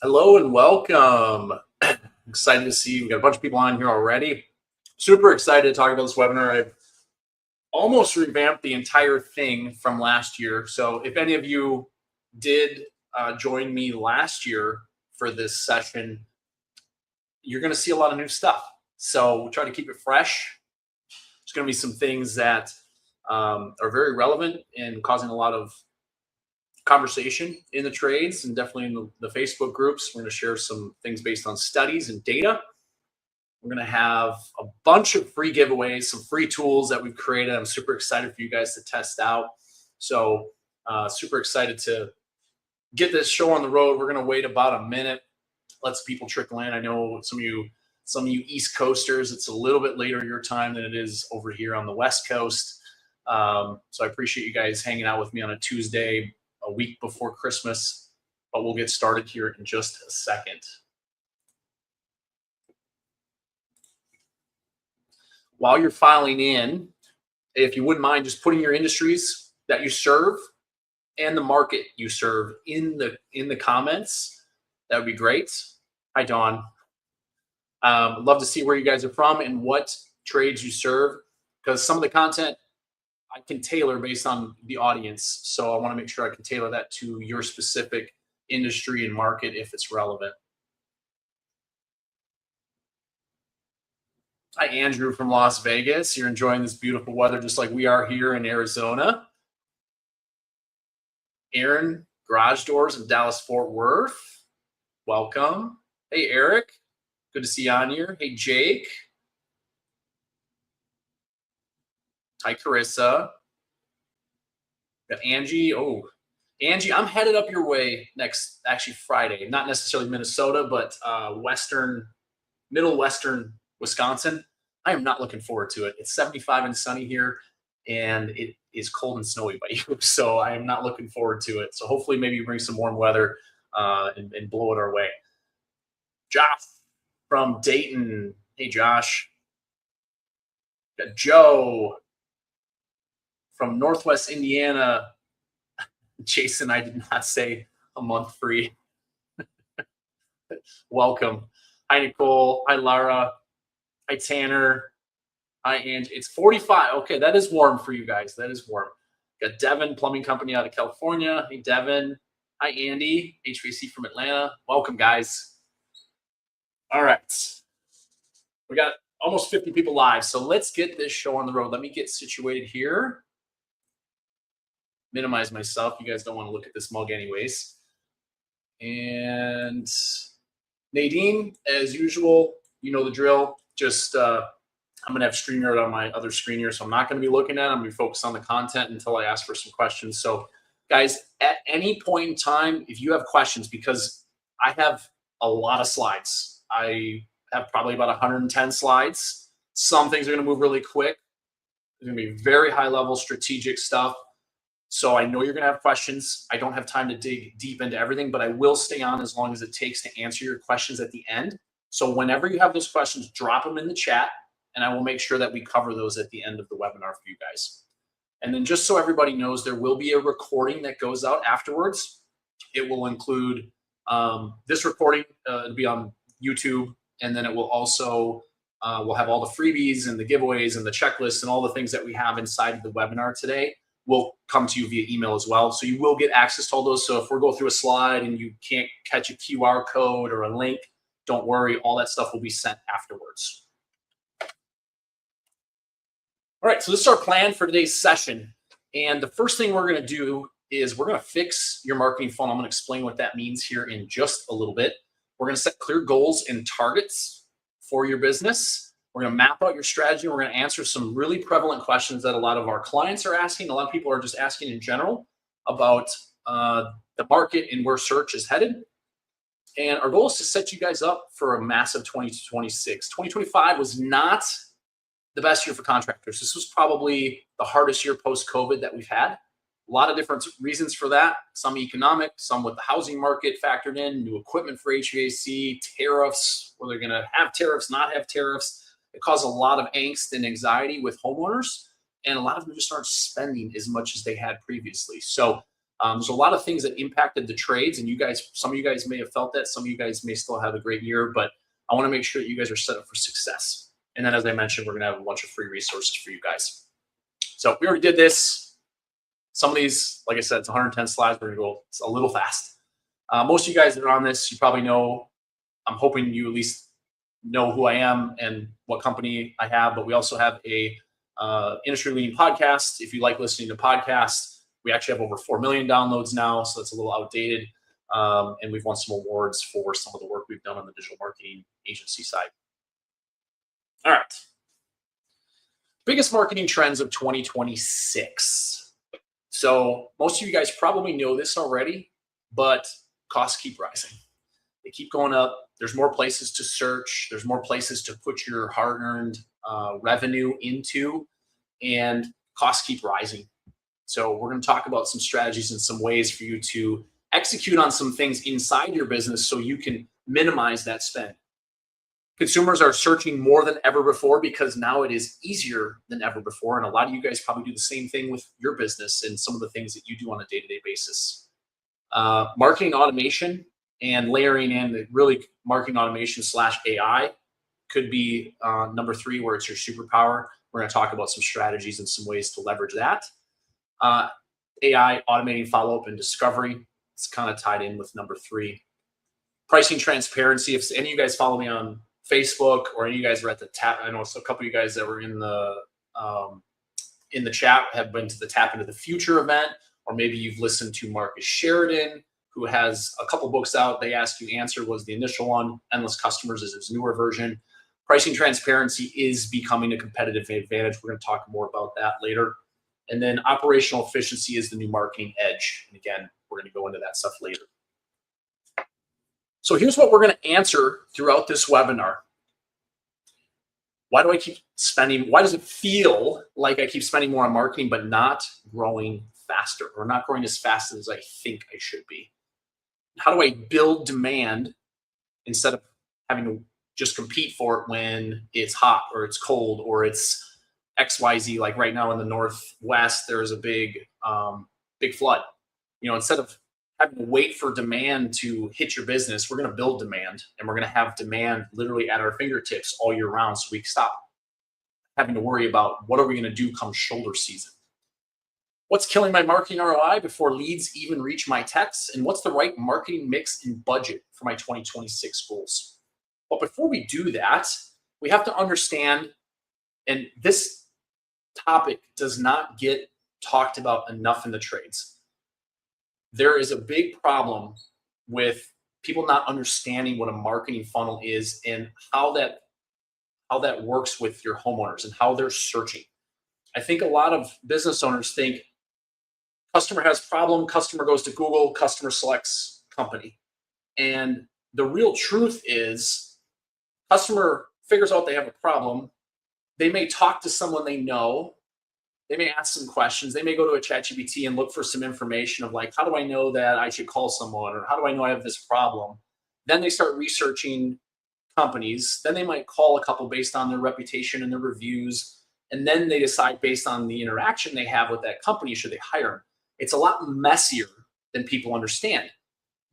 Hello and welcome. Excited to see you. We got a bunch of people on here already. Super excited to talk about this webinar. I've almost revamped the entire thing from last year. So if any of you did join me last year for this session, you're going to see a lot of new stuff. So we'll try to keep it fresh. There's going to be some things that are very relevant and causing a lot of conversation in the trades and definitely in the Facebook groups. We're going to share some things based on studies and data. We're going to have a bunch of free giveaways, some free tools that we've created. I'm super excited for you guys to test out. So super excited to get this show on the road. We're going to wait about a minute, let some people trickle in. I know some of you East Coasters, it's a little bit later your time than it is over here on the West Coast. So I appreciate you guys hanging out with me on a Tuesday, a week before Christmas, but we'll get started here in just a second. While you're filing in, if you wouldn't mind just putting your industries that you serve and the market you serve in the comments, that would be great. Hi, Dawn. Love to see where you guys are from and what trades you serve, because some of the content I can tailor based on the audience. So I want to make sure I can tailor that to your specific industry and market if it's relevant. Hi, Andrew from Las Vegas. You're enjoying this beautiful weather just like we are here in Arizona. Aaron, Garage Doors in Dallas, Fort Worth. Welcome. Hey, Eric. Good to see you on here. Hey, Jake. Hi, Carissa. Got Angie. Oh, Angie, I'm headed up your way next, actually Friday. Not necessarily Minnesota, but middle western Wisconsin. I am not looking forward to it. It's 75 and sunny here, and it is cold and snowy by you. So I am not looking forward to it. So hopefully maybe you bring some warm weather and blow it our way. Josh from Dayton. Hey, Josh. Got Joe from Northwest Indiana. Jason, I did not say a month free. Welcome. Hi, Nicole. Hi, Lara. Hi, Tanner. Hi, Angie. It's 45. Okay, that is warm for you guys. That is warm. Got Devin, Plumbing Company out of California. Hey, Devin. Hi, Andy. HVAC from Atlanta. Welcome, guys. All right. We got almost 50 people live, so let's get this show on the road. Let me get situated here. Minimize myself. You guys don't want to look at this mug anyways. And Nadine, as usual, you know the drill. Just I'm going to have StreamYard on my other screen here, so I'm not going to be looking at it. I'm going to be focused on the content until I ask for some questions. So, guys, at any point in time, if you have questions, because I have a lot of slides. I have probably about 110 slides. Some things are going to move really quick. There's going to be very high-level strategic stuff. So I know you're going to have questions. I don't have time to dig deep into everything, but I will stay on as long as it takes to answer your questions at the end. So whenever you have those questions, drop them in the chat, and I will make sure that we cover those at the end of the webinar for you guys. And then just so everybody knows, there will be a recording that goes out afterwards. It will include this recording. It'll be on YouTube, and then it will also we'll have all the freebies and the giveaways and the checklist and all the things that we have inside of the webinar today will come to you via email as well. So you will get access to all those. So if we're going through a slide and you can't catch a QR code or a link, don't worry, all that stuff will be sent afterwards. All right, so this is our plan for today's session. And the first thing we're going to do is we're going to fix your marketing funnel. I'm going to explain what that means here in just a little bit. We're going to set clear goals and targets for your business. We're going to map out your strategy. We're going to answer some really prevalent questions that a lot of our clients are asking. A lot of people are just asking in general about the market and where search is headed. And our goal is to set you guys up for a massive 2026. 2025 was not the best year for contractors. This was probably the hardest year post-COVID that we've had. A lot of different reasons for that. Some economic, some with the housing market factored in, new equipment for HVAC, tariffs, whether they're going to have tariffs, not have tariffs. It caused a lot of angst and anxiety with homeowners, and a lot of them just aren't spending as much as they had previously. So There's a lot of things that impacted the trades, and some of you guys may have felt that. Some of you guys may still have a great year, but I want to make sure that you guys are set up for success. And then, as I mentioned, we're going to have a bunch of free resources for you guys. So we already did this. Some of these, like I said, it's 110 slides. We're going to go a little fast. Most of you guys that are on this, you probably know. I'm hoping you at least know who I am and what company I have. But we also have a industry-leading podcast. If you like listening to podcasts, we actually have over 4 million downloads now, so it's a little outdated. And we've won some awards for some of the work we've done on the digital marketing agency side. All right. Biggest marketing trends of 2026. So most of you guys probably know this already, but costs keep rising. They keep going up. There's more places to search. There's more places to put your hard-earned revenue into, and costs keep rising. So we're going to talk about some strategies and some ways for you to execute on some things inside your business so you can minimize that spend. Consumers are searching more than ever before because now it is easier than ever before. And a lot of you guys probably do the same thing with your business and some of the things that you do on a day-to-day basis. Marketing automation and layering in really marketing automation / AI could be number 3, where it's your superpower. We're going to talk about some strategies and some ways to leverage that. AI, automating follow-up and discovery. It's kind of tied in with number 3. Pricing transparency. If any of you guys follow me on Facebook, or any of you guys are at the tap, I know a couple of you guys that were in the chat have been to the Tap Into the Future event, or maybe you've listened to Marcus Sheridan, who has a couple books out. They Ask You Answer was the initial one. Endless Customers is his newer version. Pricing transparency is becoming a competitive advantage. We're going to talk more about that later. And then operational efficiency is the new marketing edge. And again, we're going to go into that stuff later. So here's what we're going to answer throughout this webinar. Why do I keep spending? Why does it feel like I keep spending more on marketing but not growing faster, or not growing as fast as I think I should be? How do I build demand instead of having to just compete for it when it's hot or it's cold or it's XYZ? Like right now in the Northwest, there's a big flood. Instead of having to wait for demand to hit your business, we're going to build demand, and we're going to have demand literally at our fingertips all year round, so we can stop having to worry about what are we going to do come shoulder season. What's killing my marketing ROI before leads even reach my texts? And what's the right marketing mix and budget for my 2026 goals? But before we do that, we have to understand, and this topic does not get talked about enough in the trades. There is a big problem with people not understanding what a marketing funnel is and how that works with your homeowners and how they're searching. I think a lot of business owners think customer has problem, customer goes to Google, customer selects company. And the real truth is customer figures out they have a problem. They may talk to someone they know. They may ask some questions. They may go to a ChatGPT and look for some information of like, how do I know that I should call someone? Or how do I know I have this problem? Then they start researching companies. Then they might call a couple based on their reputation and their reviews. And then they decide based on the interaction they have with that company, should they hire them? It's a lot messier than people understand.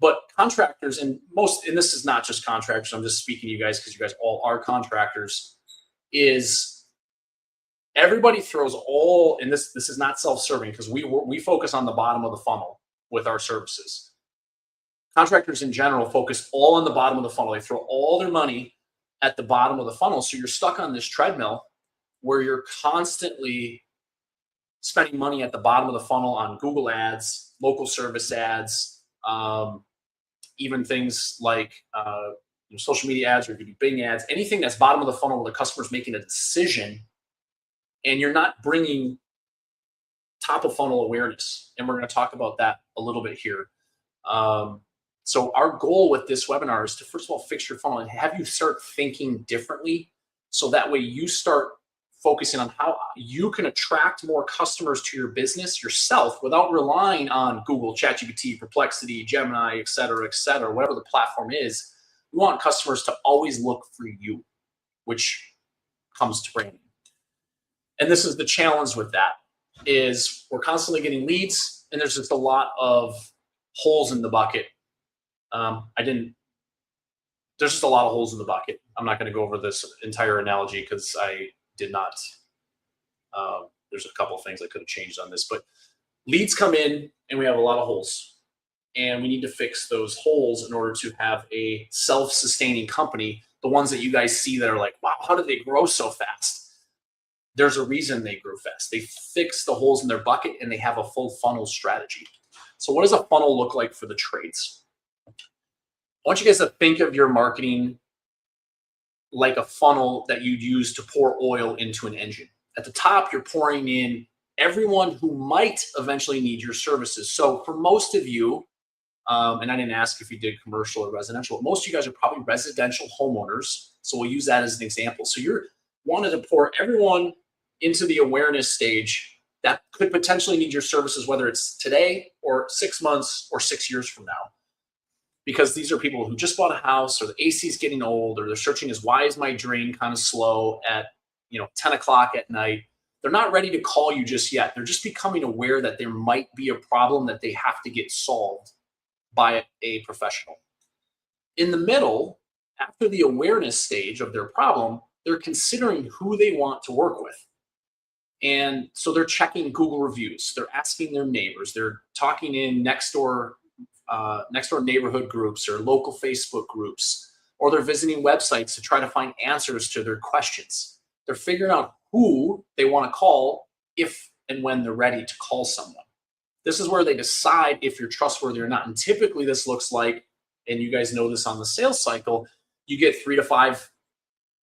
But contractors, and this is not just contractors, I'm just speaking to you guys because you guys all are contractors, is everybody throws all, and this is not self-serving because we focus on the bottom of the funnel with our services. Contractors in general focus all on the bottom of the funnel. They throw all their money at the bottom of the funnel. So you're stuck on this treadmill where you're constantly spending money at the bottom of the funnel on Google ads, local service ads, even things like social media ads, or it could be Bing ads, anything that's bottom of the funnel where the customer's making a decision and you're not bringing top of funnel awareness. And we're going to talk about that a little bit here. So our goal with this webinar is to, first of all, fix your funnel and have you start thinking differently. So that way you start focusing on how you can attract more customers to your business yourself without relying on Google, ChatGPT, Perplexity, Gemini, et cetera, whatever the platform is. We want customers to always look for you, which comes to branding. And this is the challenge with that, is we're constantly getting leads and there's just a lot of holes in the bucket. There's just a lot of holes in the bucket. I'm not going to go over this entire analogy because I did not. There's a couple of things I could have changed on this, but leads come in and we have a lot of holes, and we need to fix those holes in order to have a self-sustaining company. The ones that you guys see that are like, wow, how did they grow so fast? There's a reason they grew fast. They fix the holes in their bucket and they have a full funnel strategy. So what does a funnel look like for the trades? I want you guys to think of your marketing like a funnel that you'd use to pour oil into an engine. At the top, you're pouring in everyone who might eventually need your services. So for most of you, and I didn't ask if you did commercial or residential, but most of you guys are probably residential homeowners. So we'll use that as an example. So you're wanting to pour everyone into the awareness stage that could potentially need your services, whether it's today or 6 months or 6 years from now. Because these are people who just bought a house, or the AC is getting old, or they're searching as why is my drain kind of slow at 10 o'clock at night. They're not ready to call you just yet. They're just becoming aware that there might be a problem that they have to get solved by a professional. In the middle, after the awareness stage of their problem, they're considering who they want to work with. And so they're checking Google reviews. They're asking their neighbors. They're talking in next door neighborhood groups or local Facebook groups, or they're visiting websites to try to find answers to their questions. They're figuring out who they want to call if and when they're ready to call someone. This is where they decide if you're trustworthy or not. And typically this looks like, and you guys know this on the sales cycle, you get 3 to 5.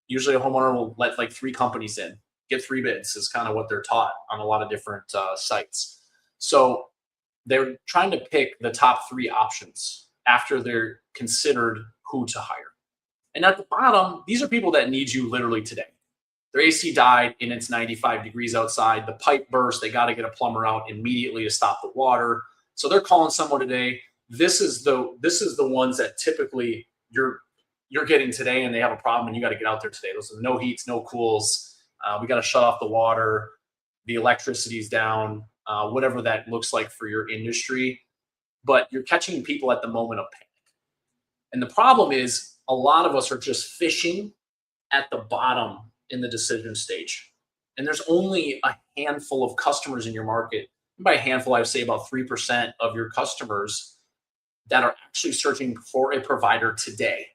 Usually a homeowner will let like 3 companies in, get 3 bids is kind of what they're taught on a lot of different sites. So they're trying to pick the top 3 options after they're considered who to hire. And at the bottom, these are people that need you literally today. Their AC died and it's 95 degrees outside. The pipe burst. They got to get a plumber out immediately to stop the water. So they're calling someone today. This is the ones that typically you're getting today, and they have a problem and you got to get out there today. Those are no heats, no cools. We got to shut off the water. The electricity's down. Whatever that looks like for your industry. But you're catching people at the moment of panic. And the problem is a lot of us are just fishing at the bottom in the decision stage. And there's only a handful of customers in your market. And by a handful, I would say about 3% of your customers that are actually searching for a provider today.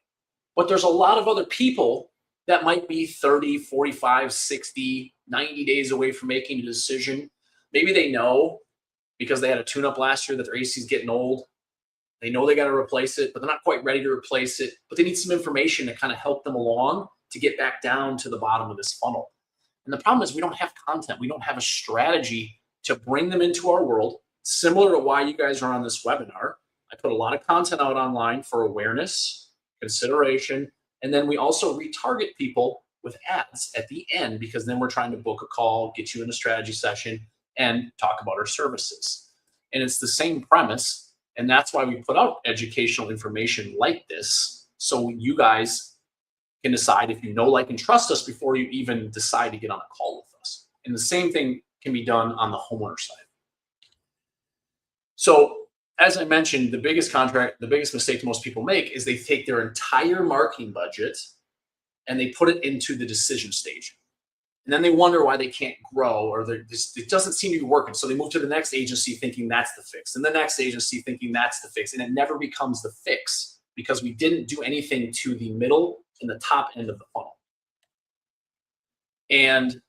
But there's a lot of other people that might be 30, 45, 60, 90 days away from making a decision. Maybe they know because they had a tune-up last year that their AC is getting old. They know they got to replace it, but they're not quite ready to replace it. But they need some information to kind of help them along to get back down to the bottom of this funnel. And the problem is we don't have content. We don't have a strategy to bring them into our world, similar to why you guys are on this webinar. I put a lot of content out online for awareness, consideration, and then we also retarget people with ads at the end, because then we're trying to book a call, get you in a strategy session, and talk about our services. And it's the same premise, and that's why we put out educational information like this, so you guys can decide if you know, like, and trust us before you even decide to get on a call with us. And the same thing can be done on the homeowner side. So as I mentioned, the biggest mistake most people make is they take their entire marketing budget and they put it into the decision stage. And then they wonder why they can't grow, or it doesn't seem to be working. So they move to the next agency thinking that's the fix, and the next agency thinking that's the fix. And it never becomes the fix because we didn't do anything to the middle and the top end of the funnel. And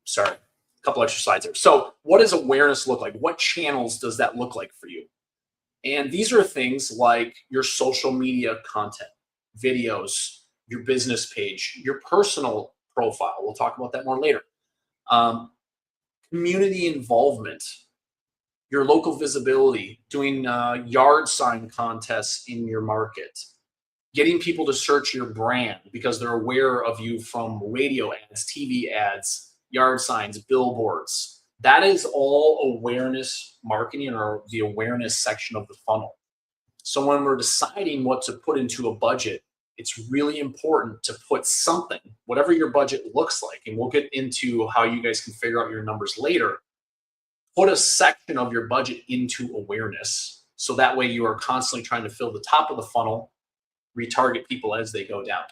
sorry, a couple extra slides here. So what does awareness look like? What channels does that look like for you? And these are things like your social media content, videos, your business page, your personal profile. We'll talk about that more later. Community involvement, your local visibility, doing yard sign contests in your market, getting people to search your brand because they're aware of you from radio ads, TV ads, yard signs, billboards. That is all awareness marketing, or the awareness section of the funnel. So when we're deciding what to put into a budget, it's really important to put something, whatever your budget looks like, and we'll get into how you guys can figure out your numbers later. Put a section of your budget into awareness. So that way you are constantly trying to fill the top of the funnel, retarget people as they go down.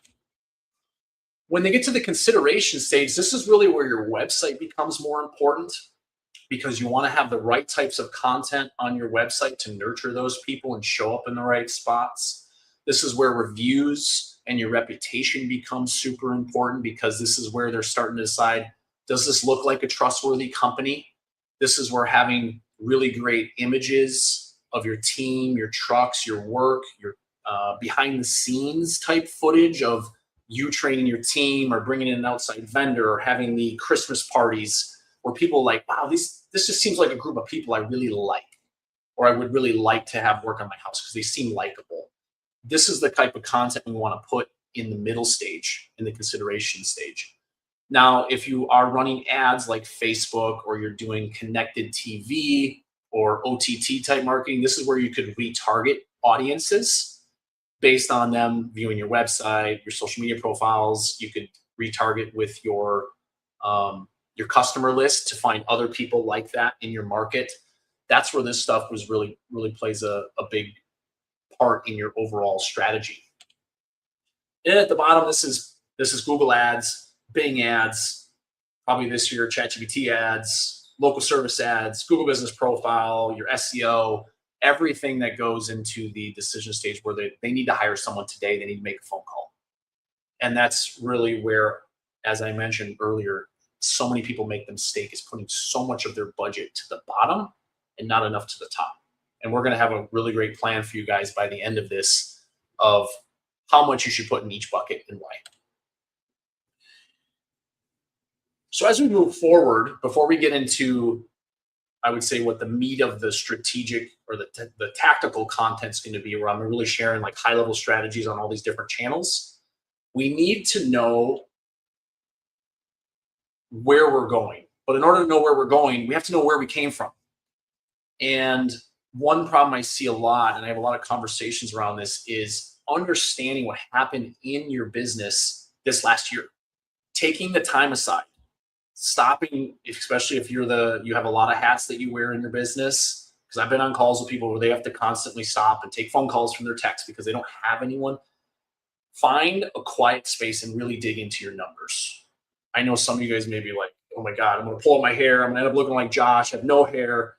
When they get to the consideration stage, this is really where your website becomes more important, because you want to have the right types of content on your website to nurture those people and show up in the right spots. This is where reviews and your reputation become super important, because this is where they're starting to decide, does this look like a trustworthy company? This is where having really great images of your team, your trucks, your work, your behind the scenes type footage of you training your team or bringing in an outside vendor or having the Christmas parties where people are like, wow, this just seems like a group of people I really like, or I would really like to have work on my house because they seem likable. This is the type of content we want to put in the middle stage, in the consideration stage. Now, if you are running ads like Facebook, or you're doing connected TV or OTT type marketing, this is where you could retarget audiences based on them viewing your website, your social media profiles. You could retarget with your customer list to find other people like that in your market. That's where this stuff was really plays a big part in your overall strategy. And at the bottom, this is Google ads, Bing ads, probably this year ChatGPT ads, local service ads, Google Business Profile, your SEO, everything that goes into the decision stage where they need to hire someone today, they need to make a phone call. And that's really where, as I mentioned earlier, so many people make the mistake is putting so much of their budget to the bottom and not enough to the top. And we're going to have a really great plan for you guys by the end of this of how much you should put in each bucket and why. So as we move forward, before we get into, I would say, what the meat of the strategic or the tactical content is going to be, where I'm really sharing like high level strategies on all these different channels, we need to know where we're going. But in order to know where we're going, we have to know where we came from. And one problem I see a lot, and I have a lot of conversations around this, is understanding what happened in your business this last year. Taking the time aside, stopping, especially if you have a lot of hats that you wear in your business, because I've been on calls with people where they have to constantly stop and take phone calls from their techs because they don't have anyone. Find a quiet space and really dig into your numbers. I know some of you guys may be like, oh my God, I'm going to pull up my hair. I'm going to end up looking like Josh. I have no hair.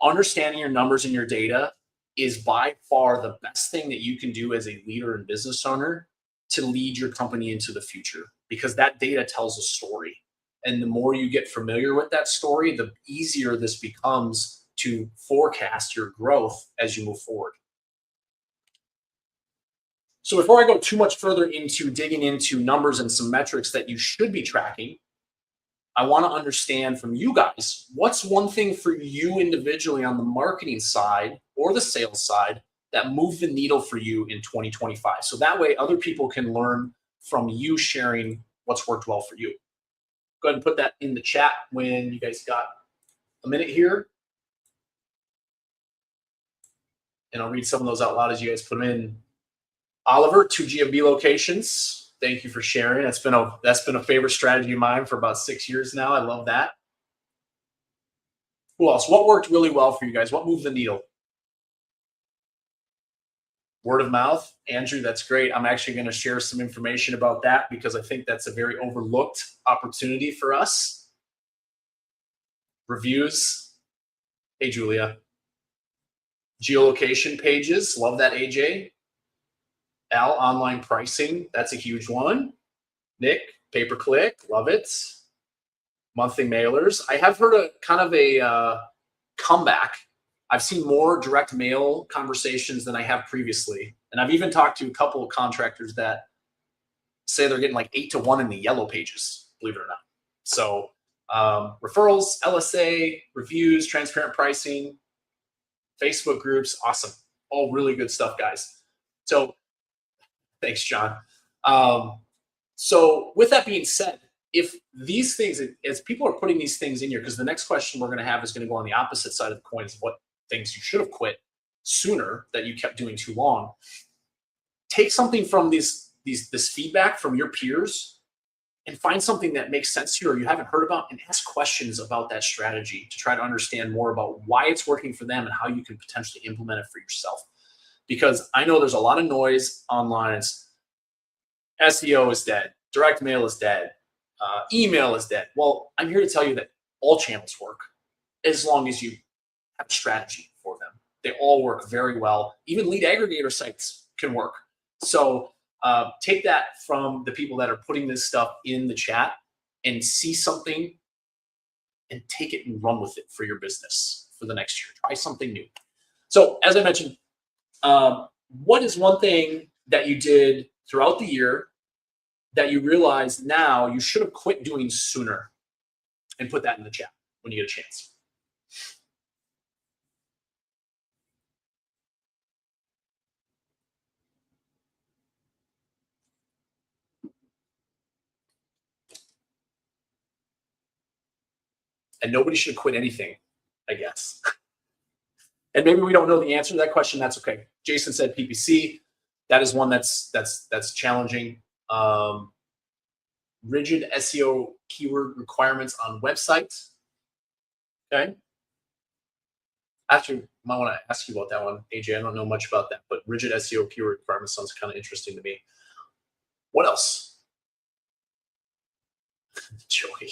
Understanding your numbers and your data is by far the best thing that you can do as a leader and business owner to lead your company into the future, because that data tells a story. And the more you get familiar with that story, the easier this becomes to forecast your growth as you move forward. So before I go too much further into digging into numbers and some metrics that you should be tracking, I want to understand from you guys, what's one thing for you individually on the marketing side or the sales side that moved the needle for you in 2025? So that way other people can learn from you sharing what's worked well for you. Go ahead and put that in the chat when you guys got a minute here. And I'll read some of those out loud as you guys put them in. Oliver, 2 GMB locations. Thank you for sharing. That's been a favorite strategy of mine for about 6 years now. I love that. Who else? What worked really well for you guys? What moved the needle? Word of mouth. Andrew, that's great. I'm actually going to share some information about that because I think that's a very overlooked opportunity for us. Reviews. Hey, Julia. Geolocation pages. Love that, AJ. Al, online pricing. That's a huge one. Nick, pay-per-click. Love it. Monthly mailers. I have heard a comeback. I've seen more direct mail conversations than I have previously. And I've even talked to a couple of contractors that say they're getting like 8-to-1 in the yellow pages, believe it or not. So referrals, LSA, reviews, transparent pricing, Facebook groups, awesome. All really good stuff, guys. So thanks, John. So with that being said, if these things, as people are putting these things in here, because the next question we're going to have is going to go on the opposite side of the coin, is what things you should have quit sooner that you kept doing too long. take something from this feedback from your peers and find something that makes sense to you or you haven't heard about, and ask questions about that strategy to try to understand more about why it's working for them and how you can potentially implement it for yourself. Because I know there's a lot of noise online. It's SEO is dead, direct mail is dead, email is dead. Well, I'm here to tell you that all channels work as long as you have a strategy for them. They all work very well. Even lead aggregator sites can work. So take that from the people that are putting this stuff in the chat and see something and take it and run with it for your business for the next year. Try something new. So as I mentioned, what is one thing that you did throughout the year that you realize now you should have quit doing sooner? And put that in the chat when you get a chance. And nobody should quit anything, I guess. And maybe we don't know the answer to that question. That's okay. Jason said PPC. That is one that's challenging. Rigid SEO keyword requirements on websites. Okay. Actually, might want to ask you about that one, AJ. I don't know much about that, but rigid SEO keyword requirements sounds kind of interesting to me. What else? Joey.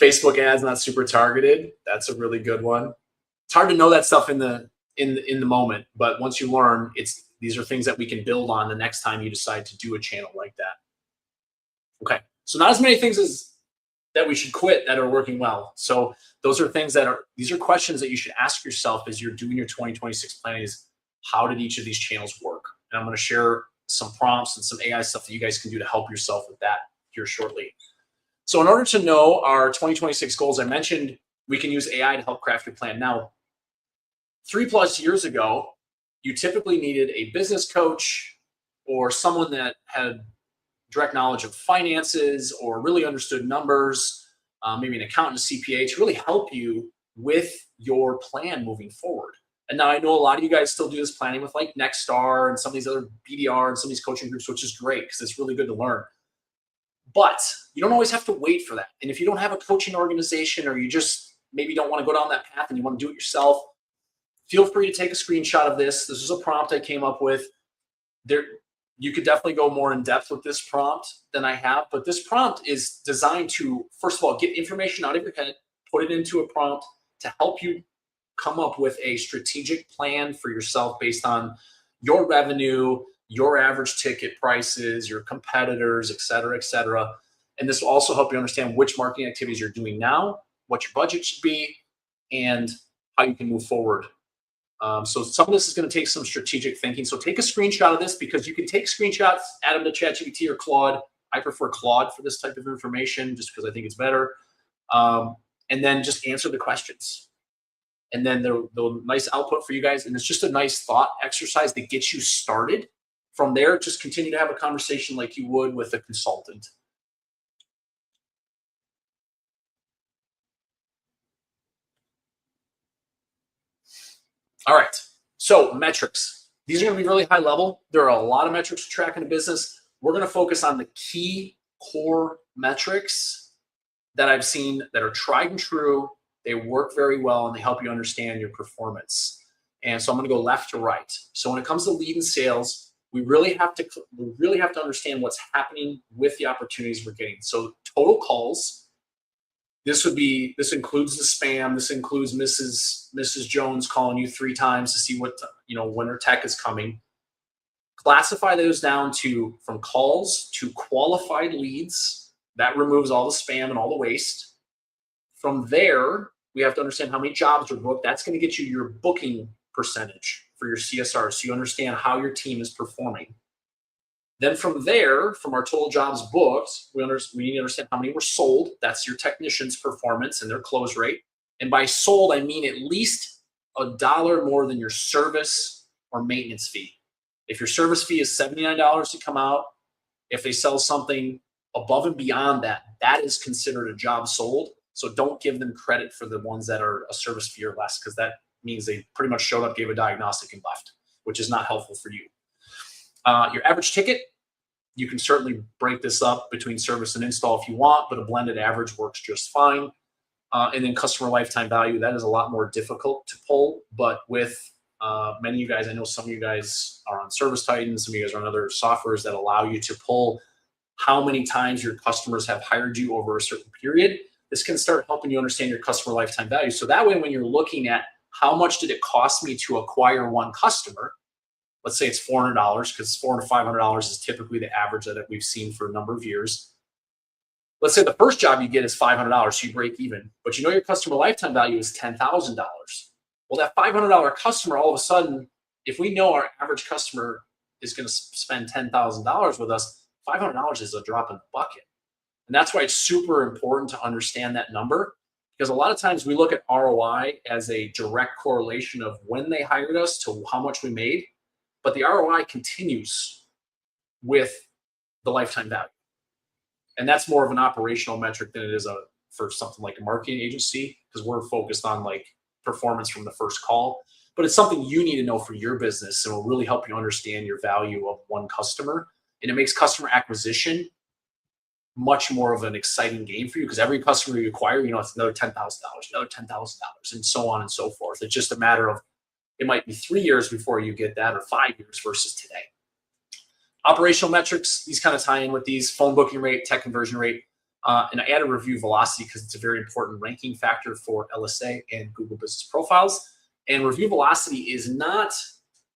Facebook ads not super targeted. That's a really good one. It's hard to know that stuff in the moment, but once you learn, these are things that we can build on the next time you decide to do a channel like that. Okay, so not as many things as that we should quit that are working well. So those are things these are questions that you should ask yourself as you're doing your 2026 planning is, how did each of these channels work? And I'm going to share some prompts and some AI stuff that you guys can do to help yourself with that here shortly. So in order to know our 2026 goals, I mentioned we can use AI to help craft your plan. Now, 3+ years ago, you typically needed a business coach or someone that had direct knowledge of finances or really understood numbers, maybe an accountant, a CPA, to really help you with your plan moving forward. And now I know a lot of you guys still do this planning with like Nextstar and some of these other BDR and some of these coaching groups, which is great because it's really good to learn. But you don't always have to wait for that. And if you don't have a coaching organization or you just maybe don't want to go down that path and you want to do it yourself, feel free to take a screenshot of this. This is a prompt I came up with. You could definitely go more in depth with this prompt than I have, but this prompt is designed to, first of all, get information out of your head, put it into a prompt to help you come up with a strategic plan for yourself based on your revenue, your average ticket prices, your competitors, et cetera, et cetera. And this will also help you understand which marketing activities you're doing now, what your budget should be, and how you can move forward. So some of this is going to take some strategic thinking. So take a screenshot of this because you can take screenshots, add them to ChatGPT or Claude. I prefer Claude for this type of information just because I think it's better. And then just answer the questions. And then the nice output for you guys. And it's just a nice thought exercise that gets you started. From there, just continue to have a conversation like you would with a consultant. All right, so metrics. These are going to be really high level. There are a lot of metrics to track in a business. We're going to focus on the key core metrics that I've seen that are tried and true. They work very well and they help you understand your performance. And so I'm going to go left to right. So when it comes to lead and sales, we really have to understand what's happening with the opportunities we're getting. So total calls. This includes the spam. This includes Mrs. Jones calling you 3 times to see what, when her tech is coming. Classify those down from calls to qualified leads. That removes all the spam and all the waste. From there, we have to understand how many jobs are booked. That's going to get you your booking percentage for your CSR, so you understand how your team is performing. Then from there, from our total jobs booked, we need to understand how many were sold. That's your technician's performance and their close rate. And by sold, I mean at least $1 more than your service or maintenance fee. If your service fee is $79 to come out, if they sell something above and beyond that, that is considered a job sold. So don't give them credit for the ones that are a service fee or less, because that means they pretty much showed up, gave a diagnostic, and left, which is not helpful for you. Your average ticket, you can certainly break this up between service and install if you want, but a blended average works just fine. And then customer lifetime value, that is a lot more difficult to pull, but with many of you guys, I know some of you guys are on Service Titan, some of you guys are on other softwares that allow you to pull how many times your customers have hired you over a certain period. This can start helping you understand your customer lifetime value. So that way, when you're looking at how much did it cost me to acquire one customer, let's say it's $400, because $400 to $500 is typically the average that we've seen for a number of years. Let's say the first job you get is $500, so you break even, but you know your customer lifetime value is $10,000. Well, that $500 customer, all of a sudden, if we know our average customer is going to spend $10,000 with us, $500 is a drop in the bucket. And that's why it's super important to understand that number, because a lot of times we look at ROI as a direct correlation of when they hired us to how much we made, but the ROI continues with the lifetime value. And that's more of an operational metric than it is for something like a marketing agency, because we're focused on like performance from the first call. But it's something you need to know for your business, and will really help you understand your value of one customer. And it makes customer acquisition much more of an exciting game for you, because every customer you acquire, you know, it's another $10,000, another $10,000, and so on and so forth. It's just a matter of, it might be 3 years before you get that, or 5 years versus today. Operational metrics, these kind of tie in with these: phone booking rate, tech conversion rate, and I added review velocity because it's a very important ranking factor for LSA and Google Business Profiles. And review velocity is not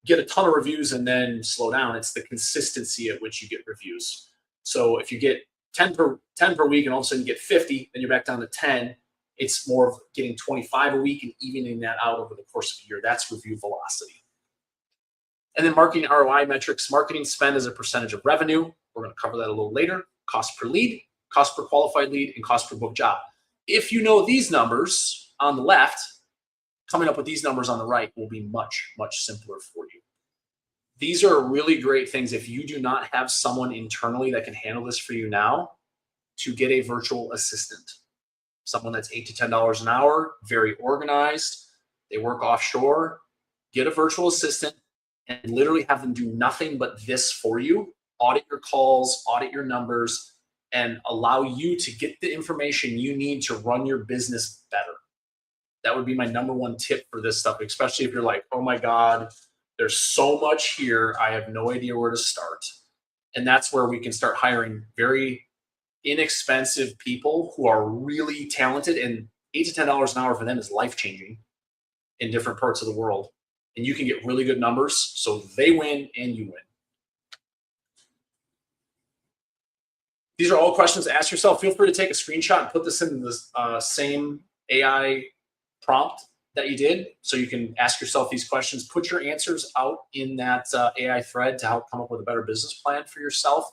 get a ton of reviews and then slow down. It's the consistency at which you get reviews. So if you get 10 per week and all of a sudden you get 50, then you're back down to 10. It's more of getting 25 a week and evening that out over the course of a year. That's review velocity. And then marketing ROI metrics: marketing spend as a percentage of revenue. We're going to cover that a little later. Cost per lead, cost per qualified lead, and cost per book job. If you know these numbers on the left, coming up with these numbers on the right will be much, much simpler for you. These are really great things if you do not have someone internally that can handle this for you now, to get a virtual assistant. Someone that's $8 to $10 an hour, very organized, they work offshore. Get a virtual assistant and literally have them do nothing but this for you: audit your calls, audit your numbers, and allow you to get the information you need to run your business better. That would be my number one tip for this stuff, especially if you're like, oh my God, there's so much here, I have no idea where to start. And that's where we can start hiring very inexpensive people who are really talented, and $8 to $10 an hour for them is life-changing in different parts of the world. And you can get really good numbers, so they win and you win. These are all questions to ask yourself. Feel free to take a screenshot and put this in the same AI prompt that you did, so you can ask yourself these questions. Put your answers out in that AI thread to help come up with a better business plan for yourself.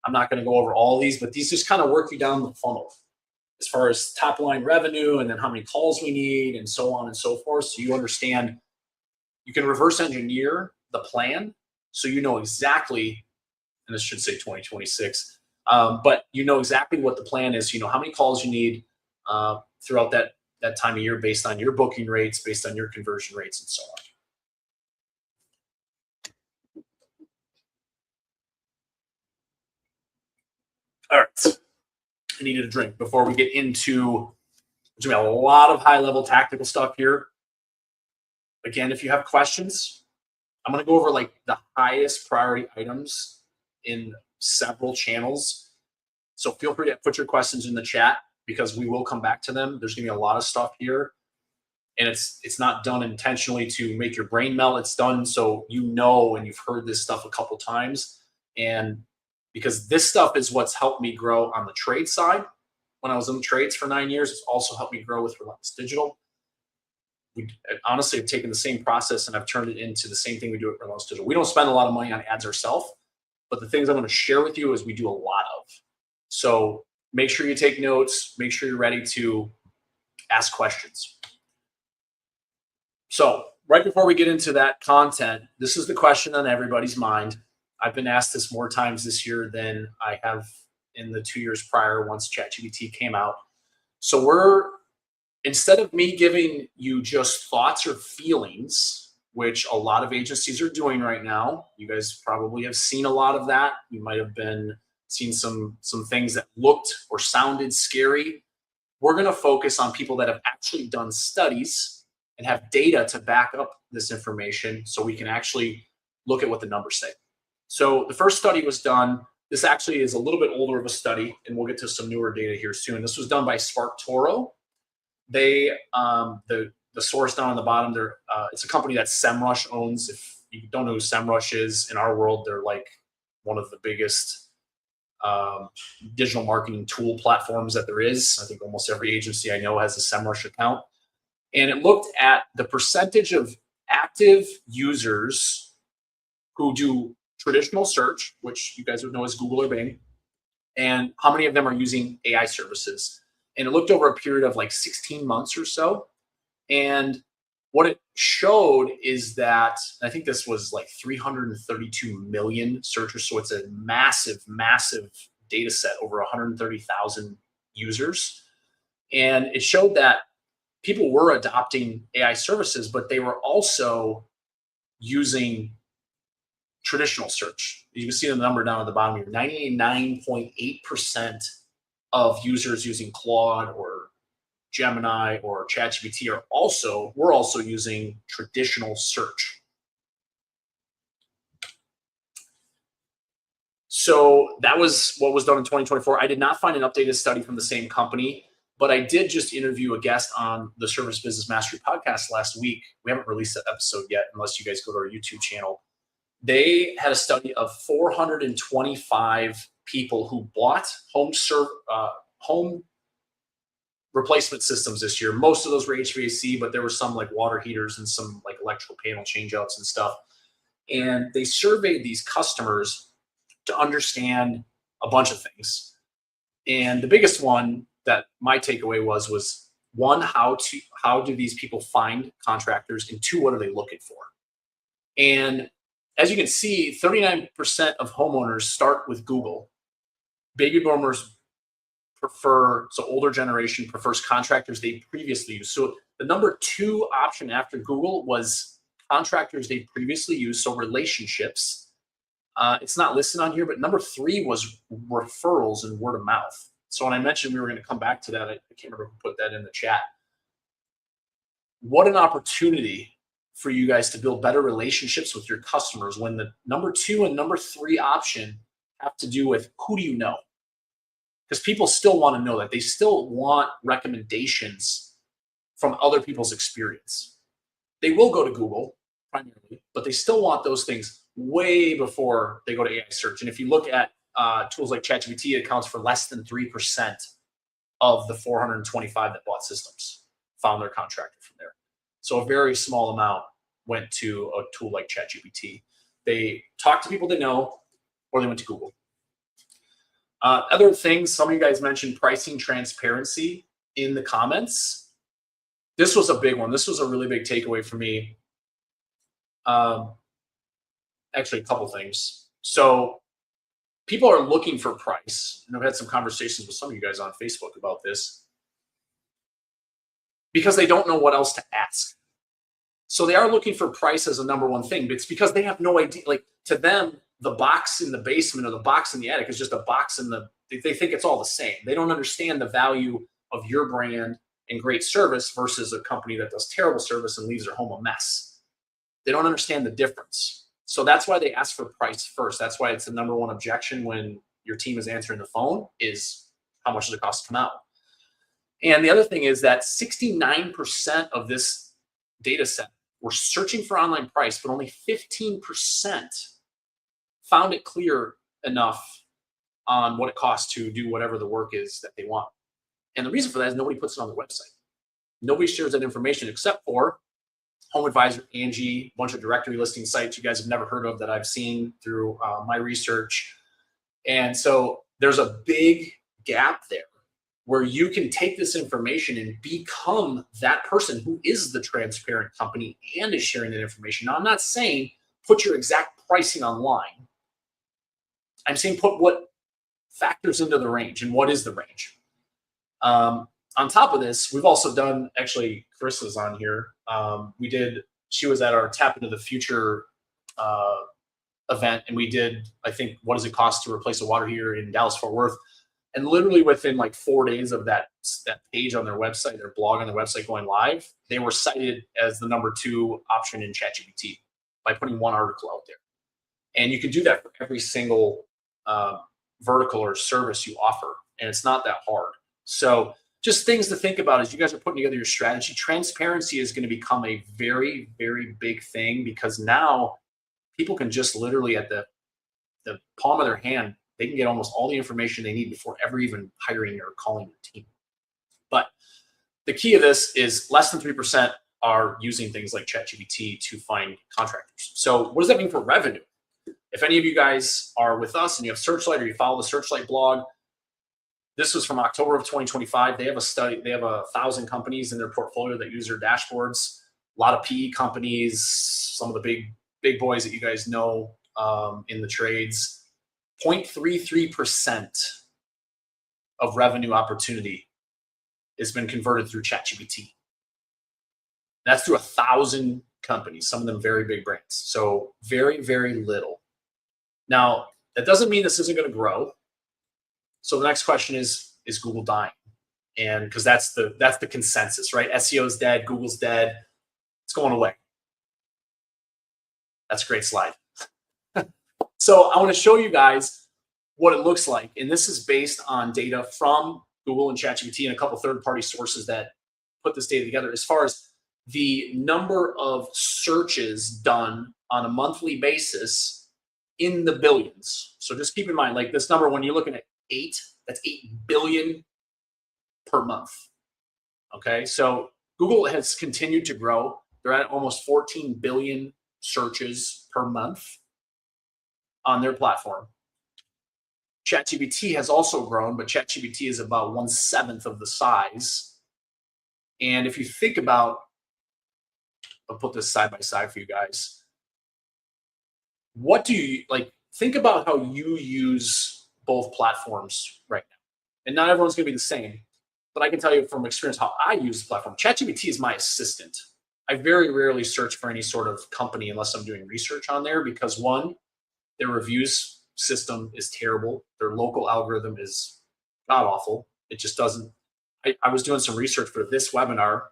I'm not going to go over all these, but these just kind of work you down the funnel as far as top line revenue, and then how many calls we need, and so on and so forth. So you understand, you can reverse engineer the plan, so you know exactly, and this should say 2026, but you know exactly what the plan is. You know how many calls you need throughout that time of year, based on your booking rates, based on your conversion rates, and so on. All right, I needed a drink before we get into, there's gonna be a lot of high-level tactical stuff here. Again, if you have questions, I'm going to go over like the highest priority items in several channels. So feel free to put your questions in the chat, because we will come back to them. There's going to be a lot of stuff here, and it's not done intentionally to make your brain melt. It's done so you know, and you've heard this stuff a couple times. And because this stuff is what's helped me grow on the trade side. When I was in the trades for 9 years, it's also helped me grow with Relentless Digital. We honestly have taken the same process and I've turned it into the same thing we do at Relentless Digital. We don't spend a lot of money on ads ourselves, but the things I'm going to share with you is we do a lot of. So make sure you take notes. Make sure you're ready to ask questions. So right before we get into that content, this is the question on everybody's mind. I've been asked this more times this year than I have in the 2 years prior, once ChatGPT came out. So instead of me giving you just thoughts or feelings, which a lot of agencies are doing right now. You guys probably have seen a lot of that. You might have been seen some things that looked or sounded scary. We're going to focus on people that have actually done studies and have data to back up this information so we can actually look at what the numbers say. So the first study was done. This actually is a little bit older of a study, and we'll get to some newer data here soon. This was done by SparkToro. They, the source down on the bottom there, it's a company that SEMrush owns. If you don't know who SEMrush is, in our world, they're like one of the biggest digital marketing tool platforms that there is. I think almost every agency I know has a SEMrush account. And it looked at the percentage of active users who do traditional search, which you guys would know as Google or Bing, and how many of them are using AI services. And it looked over a period of like 16 months or so. And what it showed is that, I think this was like 332 million searchers. So it's a massive, massive data set, over 130,000 users. And it showed that people were adopting AI services, but they were also using traditional search. You can see the number down at the bottom here, 99.8% of users using Claude or Gemini or ChatGPT we're also using traditional search. So that was what was done in 2024. I did not find an updated study from the same company, but I did just interview a guest on the Service Business Mastery podcast last week. We haven't released that episode yet, unless you guys go to our YouTube channel. They had a study of 425 people who bought home replacement systems this year. Most of those were HVAC, but there were some like water heaters and some like electrical panel changeouts and stuff. And they surveyed these customers to understand a bunch of things. And the biggest one that my takeaway was one, how do these people find contractors, and two, what are they looking for? And as you can see, 39% of homeowners start with Google. Baby boomers so older generation prefers contractors they previously used. So the number 2 option after Google was contractors they previously used, so relationships. It's not listed on here, but number 3 was referrals and word of mouth. So when I mentioned we were going to come back to that, I can't remember who put that in the chat. What an opportunity for you guys to build better relationships with your customers when the number 2 and number 3 option have to do with who do you know? Because people still want to know that. They still want recommendations from other people's experience. They will go to Google primarily, but they still want those things way before they go to AI search. And if you look at tools like ChatGPT, it accounts for less than 3% of the 425 that bought systems, found their contractor from there. So a very small amount went to a tool like ChatGPT. They talked to people they know, or they went to Google. Other things, some of you guys mentioned pricing transparency in the comments. This was a big one. This was a really big takeaway for me. Actually, a couple things. So people are looking for price. And I've had some conversations with some of you guys on Facebook about this, because they don't know what else to ask. So they are looking for price as a number 1 thing, but it's because they have no idea. Like, to them, the box in the basement or the box in the attic is just a box they think it's all the same. They don't understand the value of your brand and great service versus a company that does terrible service and leaves their home a mess. They don't understand the difference. So that's why they ask for price first. That's why it's the number 1 objection when your team is answering the phone is, how much does it cost to come out? And the other thing is that 69% of this data set were searching for online price, but only 15% found it clear enough on what it costs to do whatever the work is that they want. And the reason for that is nobody puts it on their website. Nobody shares that information except for HomeAdvisor, Angie, a bunch of directory listing sites you guys have never heard of that I've seen through my research. And so there's a big gap there where you can take this information and become that person who is the transparent company and is sharing that information. Now, I'm not saying put your exact pricing online. I'm saying put what factors into the range and what is the range. On top of this, we've also done, actually, Chris is on here. We did she was at our Tap Into the Future event, and we did, I think, what does it cost to replace a water heater in Dallas Fort Worth? And literally within like 4 days of that page on their website, their blog on their website going live, they were cited as the #2 option in ChatGPT by putting one article out there. And you can do that for every single vertical or service you offer, and it's not that hard. So just things to think about as you guys are putting together your strategy. Transparency is going to become a very, very big thing, because now people can just literally at the palm of their hand, they can get almost all the information they need before ever even hiring or calling their team. But the key of this is less than 3% are using things like ChatGPT to find contractors. So what does that mean for revenue? If any of you guys are with us and you have Searchlight or you follow the Searchlight blog, this was from October of 2025. They have a study. They have 1,000 companies in their portfolio that use their dashboards. A lot of PE companies, some of the big boys that you guys know in the trades. 0.33% of revenue opportunity has been converted through ChatGPT. That's through 1,000 companies, some of them very big brands. So very, very little. Now, that doesn't mean this isn't going to grow. So the next question is Google dying? And because that's the consensus, right? SEO is dead, Google's dead, it's going away. That's a great slide. So I want to show you guys what it looks like. And this is based on data from Google and ChatGPT and a couple third-party sources that put this data together as far as the number of searches done on a monthly basis in the billions. So just keep in mind, like this number, when you're looking at 8, that's 8 billion per month. Okay, so Google has continued to grow. They're at almost 14 billion searches per month on their platform. ChatGPT has also grown, but ChatGPT is about 1/7 of the size. And if you think about, I'll put this side by side for you guys. What do you like? Think about how you use both platforms right now. And not everyone's going to be the same, but I can tell you from experience how I use the platform. ChatGPT is my assistant. I very rarely search for any sort of company unless I'm doing research on there, because one, their reviews system is terrible. Their local algorithm is god awful. It just doesn't. I was doing some research for this webinar,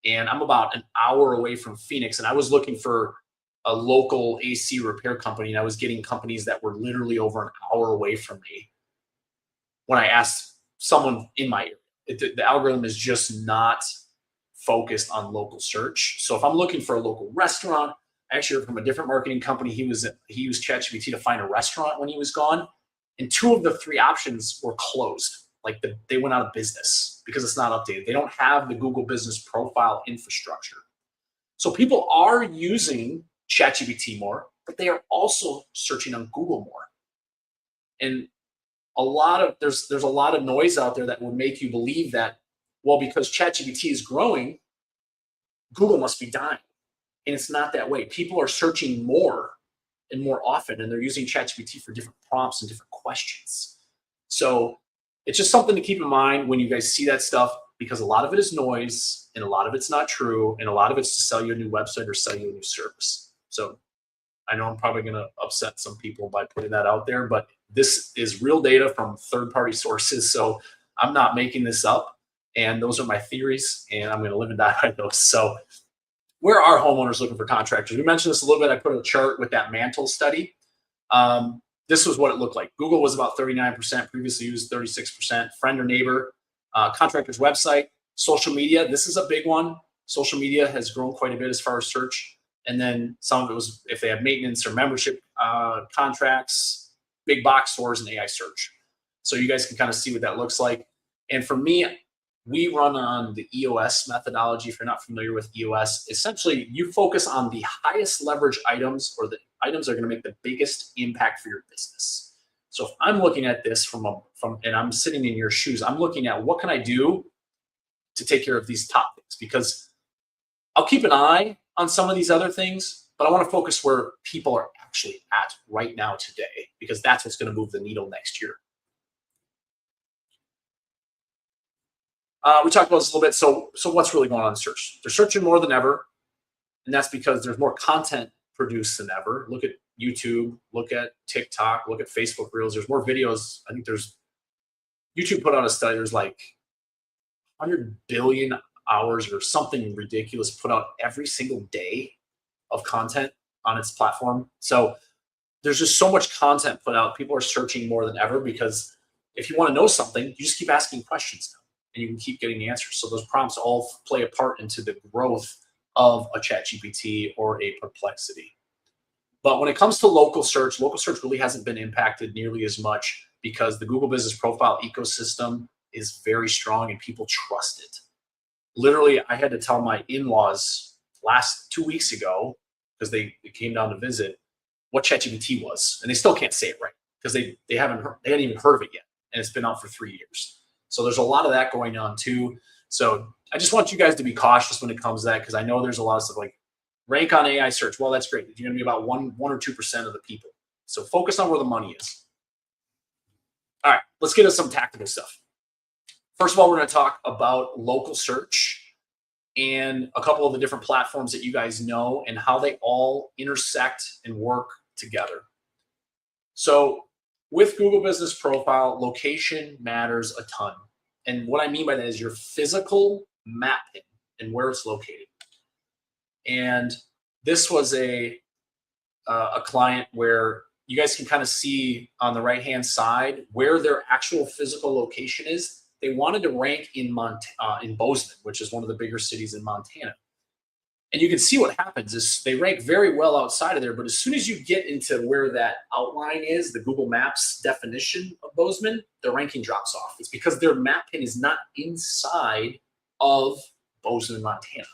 and I'm about an hour away from Phoenix, and I was looking for a local AC repair company, and I was getting companies that were literally over an hour away from me. When I asked someone in my area, the algorithm is just not focused on local search. So if I'm looking for a local restaurant, I actually heard from a different marketing company, he used ChatGPT to find a restaurant when he was gone, and 2 of the 3 options were closed. Like they went out of business because it's not updated. They don't have the Google Business Profile infrastructure. So people are using ChatGPT more, but they are also searching on Google more. And there's a lot of noise out there that would make you believe that, well, because ChatGPT is growing, Google must be dying. And it's not that way. People are searching more and more often, and they're using ChatGPT for different prompts and different questions. So it's just something to keep in mind when you guys see that stuff, because a lot of it is noise and a lot of it's not true, and a lot of it's to sell you a new website or sell you a new service. So I know I'm probably going to upset some people by putting that out there, but this is real data from third-party sources. So I'm not making this up, and those are my theories, and I'm going to live and die by those. So where are homeowners looking for contractors? We mentioned this a little bit. I put a chart with that Mantle study. This was what it looked like. Google was about 39%, previously used 36%. Friend or neighbor, contractor's website, social media. This is a big one. Social media has grown quite a bit as far as search. And then some of it was if they have maintenance or membership contracts, big box stores, and AI search. So you guys can kind of see what that looks like. And for me, we run on the EOS methodology. If you're not familiar with EOS, essentially you focus on the highest leverage items, or the items that are going to make the biggest impact for your business. So if I'm looking at this and I'm sitting in your shoes, I'm looking at what can I do to take care of these top things, because I'll keep an eye on some of these other things, but I want to focus where people are actually at right now today, because that's what's going to move the needle next year. We talked about this a little bit. So what's really going on in search? They're searching more than ever. And that's because there's more content produced than ever. Look at YouTube, look at TikTok, look at Facebook Reels. There's more videos. I think YouTube put out a study. There's like 100 billion hours or something ridiculous put out every single day of content on its platform. So there's just so much content put out. People are searching more than ever because if you want to know something, you just keep asking questions now, and you can keep getting the answers. So those prompts all play a part into the growth of a ChatGPT or a Perplexity. But when it comes to local search really hasn't been impacted nearly as much because the Google Business Profile ecosystem is very strong and people trust it. Literally, I had to tell my in-laws 2 weeks ago, because they came down to visit, what ChatGPT was, and they still can't say it right because they hadn't even heard of it yet, and it's been out for 3 years. So there's a lot of that going on too. So I just want you guys to be cautious when it comes to that, because I know there's a lot of stuff like rank on AI search. Well, that's great. You're going to be about 1 or 2% of the people. So focus on where the money is. All right, let's get into some tactical stuff. First of all, we're going to talk about local search and a couple of the different platforms that you guys know and how they all intersect and work together. So with Google Business Profile, location matters a ton. And what I mean by that is your physical mapping and where it's located. And this was a client where you guys can kind of see on the right-hand side where their actual physical location is. They wanted to rank in Bozeman, which is one of the bigger cities in Montana. And you can see what happens is they rank very well outside of there, but as soon as you get into where that outline is, the Google Maps definition of Bozeman, the ranking drops off. It's because their map pin is not inside of Bozeman, Montana.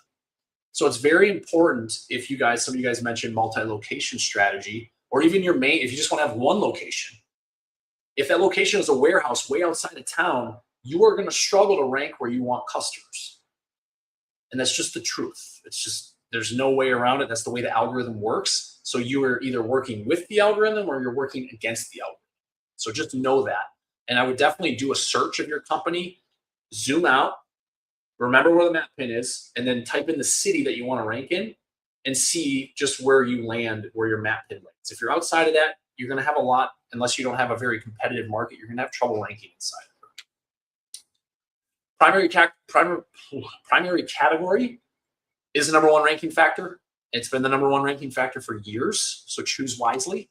So it's very important if some of you guys mentioned multi-location strategy, or even your main, if you just want to have one location. If that location is a warehouse way outside of town, you are going to struggle to rank where you want customers. And that's just the truth. It's just, there's no way around it. That's the way the algorithm works. So you are either working with the algorithm or you're working against the algorithm. So just know that. And I would definitely do a search of your company, zoom out, remember where the map pin is, and then type in the city that you want to rank in and see just where you land, where your map pin lands. If you're outside of that, you're going to have a lot, unless you don't have a very competitive market, you're going to have trouble ranking inside of it. Primary category is the number one ranking factor. It's been the number one ranking factor for years, so choose wisely.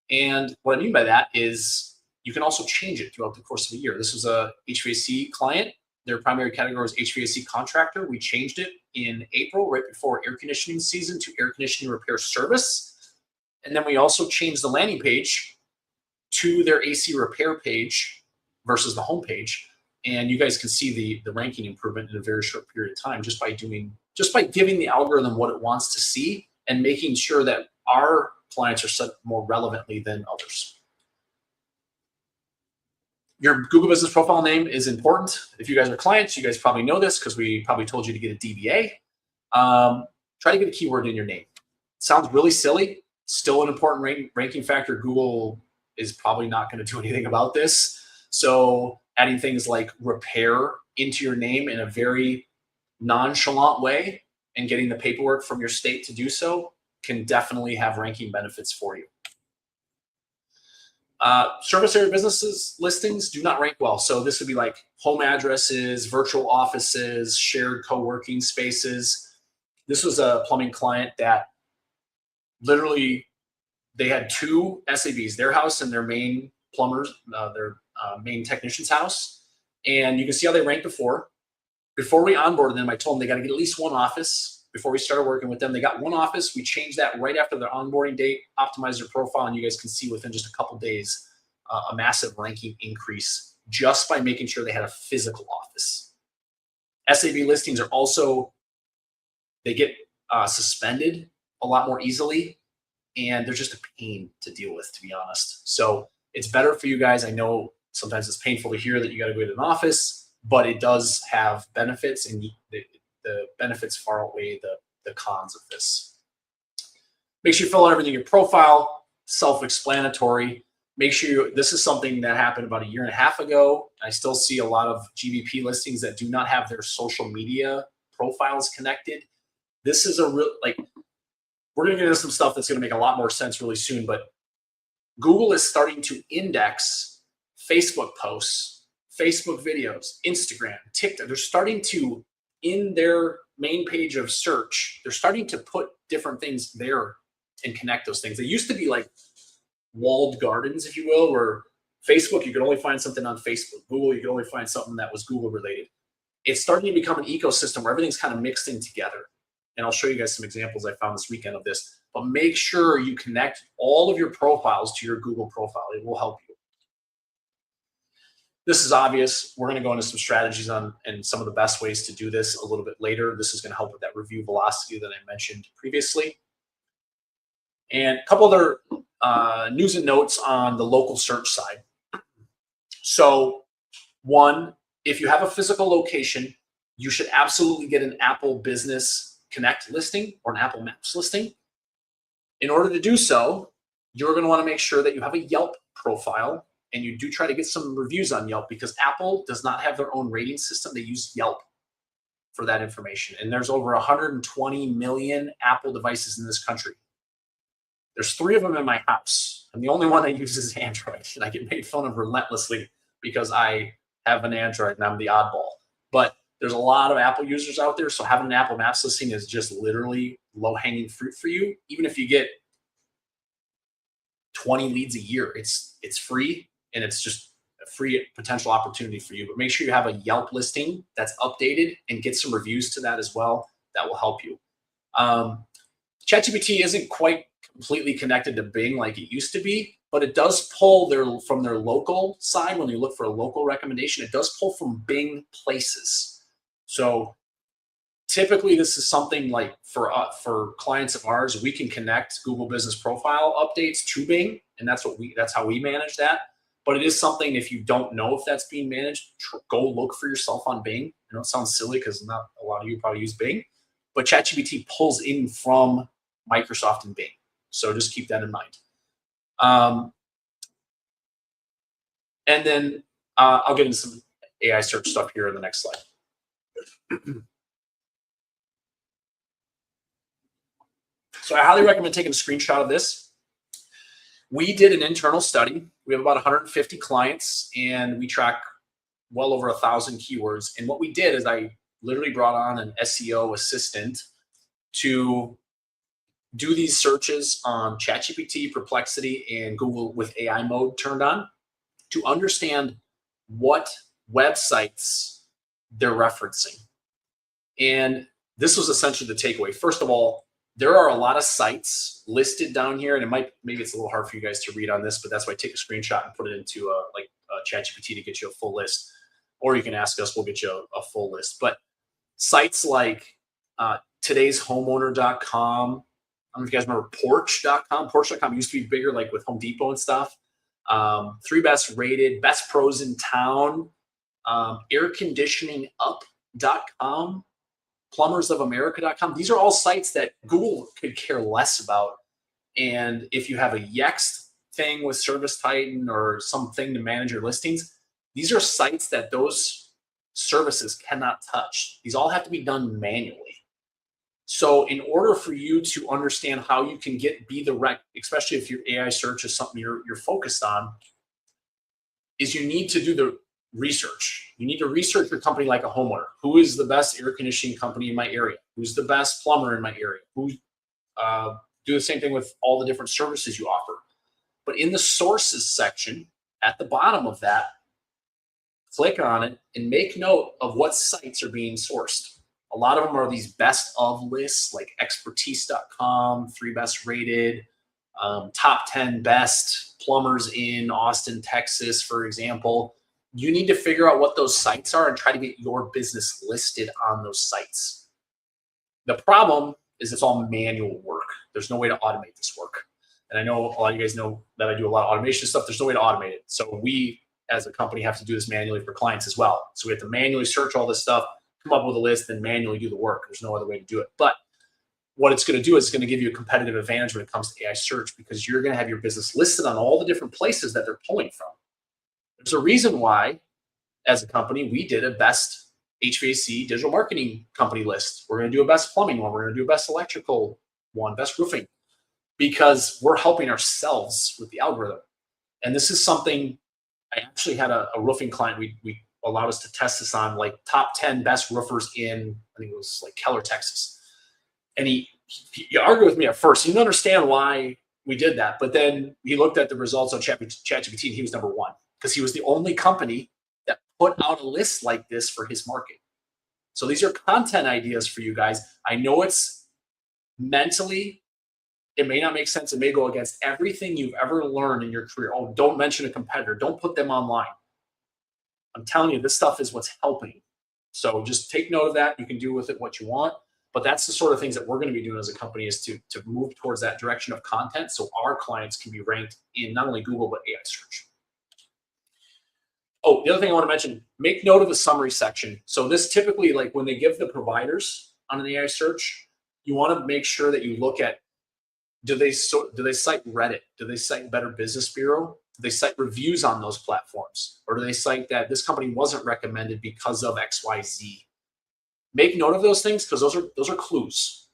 And what I mean by that is you can also change it throughout the course of a year. This was a HVAC client. Their primary category was HVAC contractor. We changed it in April, right before air conditioning season, to air conditioning repair service. And then we also changed the landing page to their AC repair page versus the home page. And you guys can see the ranking improvement in a very short period of time just by giving the algorithm what it wants to see and making sure that our clients are set more relevantly than others. Your Google Business Profile name is important. If you guys are clients, you guys probably know this because we probably told you to get a DBA. Try to get a keyword in your name. Sounds really silly. Still an important ranking factor. Google is probably not going to do anything about this. So adding things like repair into your name in a very nonchalant way and getting the paperwork from your state to do so can definitely have ranking benefits for you. Service area businesses listings do not rank well. So this would be like home addresses, virtual offices, shared co-working spaces. This was a plumbing client that literally they had 2 SABs, their house and their main plumbers, their main technician's house. And you can see how they ranked before. Before we onboarded them, I told them they got to get at least 1 office. Before we started working with them, they got 1 office. We changed that right after their onboarding date, optimized their profile, and you guys can see within just a couple days a massive ranking increase just by making sure they had a physical office. SAB listings are also, they get suspended a lot more easily, and they're just a pain to deal with, to be honest. So it's better for you guys. I know sometimes it's painful to hear that you got to go to an office, but it does have benefits, and the benefits far outweigh the cons of this. Make sure you fill out everything in your profile, self-explanatory. Make sure this is something that happened about 1.5 years ago. I still see a lot of GBP listings that do not have their social media profiles connected. this is a real, like, we're going to get into some stuff that's going to make a lot more sense really soon, but Google is starting to index Facebook posts, Facebook videos, Instagram, TikTok. They're starting to, in their main page of search, they're starting to put different things there and connect those things. They used to be like walled gardens, if you will, where Facebook, you could only find something on Facebook. Google, you could only find something that was Google related. It's starting to become an ecosystem where everything's kind of mixed in together. And I'll show you guys some examples I found this weekend of this. But make sure you connect all of your profiles to your Google profile. It will help you. This is obvious. We're going to go into some strategies on and some of the best ways to do this a little bit later. This is going to help with that review velocity that I mentioned previously. And a couple other news and notes on the local search side. So one, if you have a physical location, you should absolutely get an Apple Business Connect listing or an Apple Maps listing. In order to do so, you're going to want to make sure that you have a Yelp profile and you do try to get some reviews on Yelp, because Apple does not have their own rating system. They use Yelp for that information. And there's over 120 million Apple devices in this country. There's 3 of them in my house. I'm the only one that uses Android, and I get made fun of relentlessly because I have an Android and I'm the oddball. But there's a lot of Apple users out there, so having an Apple Maps listing is just literally low-hanging fruit for you. Even if you get 20 leads a year, it's free, and it's just a free potential opportunity for you. But make sure you have a Yelp listing that's updated and get some reviews to that as well. That will help you. ChatGPT isn't quite completely connected to Bing like it used to be, but it does pull from their local side. When you look for a local recommendation, it does pull from Bing places. So typically this is something like for clients of ours, we can connect Google Business Profile updates to Bing, and that's how we manage that. But it is something, if you don't know if that's being managed, go look for yourself on Bing. I know it sounds silly because not a lot of you probably use Bing, but ChatGPT pulls in from Microsoft and Bing. So just keep that in mind. And then I'll get into some AI search stuff here in the next slide. So I highly recommend taking a screenshot of this. We did an internal study. We have about 150 clients, and we track well over 1,000 keywords. And what we did is I literally brought on an SEO assistant to do these searches on ChatGPT, Perplexity, and Google with AI mode turned on to understand what websites they're referencing. And this was essentially the takeaway. First of all, there are a lot of sites listed down here, and maybe it's a little hard for you guys to read on this, but that's why I take a screenshot and put it into a ChatGPT to get you a full list, or you can ask us, we'll get you a full list. But sites like todayshomeowner.com, I don't know if you guys remember Porch.com. Porch.com used to be bigger, like with Home Depot and stuff. 3 best rated, best pros in town, airconditioningup.com, plumbersofamerica.com. These are all sites that Google could care less about. And if you have a Yext thing with Service Titan or something to manage your listings, these are sites that those services cannot touch. These all have to be done manually. So in order for you to understand how you can especially if your AI search is something you're focused on, is you need to do the research. You need to research your company like a homeowner. Who is the best air conditioning company in my area? Who's the best plumber in my area? Do the same thing with all the different services you offer. But in the sources section at the bottom of that, click on it and make note of what sites are being sourced. A lot of them are these best of lists like expertise.com, 3 best rated, top 10 best plumbers in Austin, Texas, for example. You need to figure out what those sites are and try to get your business listed on those sites. The problem is it's all manual work. There's no way to automate this work. And I know a lot of you guys know that I do a lot of automation stuff. There's no way to automate it. So we, as a company, have to do this manually for clients as well. So we have to manually search all this stuff, come up with a list, and manually do the work. There's no other way to do it. But what it's going to do is it's going to give you a competitive advantage when it comes to AI search, because you're going to have your business listed on all the different places that they're pulling from. There's a reason why, as a company, we did a best HVAC digital marketing company list. We're going to do a best plumbing one. We're going to do a best electrical one, best roofing, because we're helping ourselves with the algorithm. And this is something I actually had a roofing client. We allowed us to test this on like top 10 best roofers in, I think it was like Keller, Texas. And he argued with me at first. He didn't understand why we did that. But then he looked at the results on ChatGPT and he was number one because he was the only company that put out a list like this for his market. So these are content ideas for you guys. I know it's mentally, it may not make sense. It may go against everything you've ever learned in your career. Oh, don't mention a competitor. Don't put them online. I'm telling you, this stuff is what's helping. So just take note of that. You can do with it what you want. But that's the sort of things that we're going to be doing as a company, is to move towards that direction of content so our clients can be ranked in not only Google, but AI search. Oh, the other thing I want to mention, make note of the summary section. So this typically, like when they give the providers on an AI search, you want to make sure that you look at, do they cite Reddit? Do they cite Better Business Bureau? Do they cite reviews on those platforms? Or do they cite that this company wasn't recommended because of XYZ? Make note of those things, because those are clues.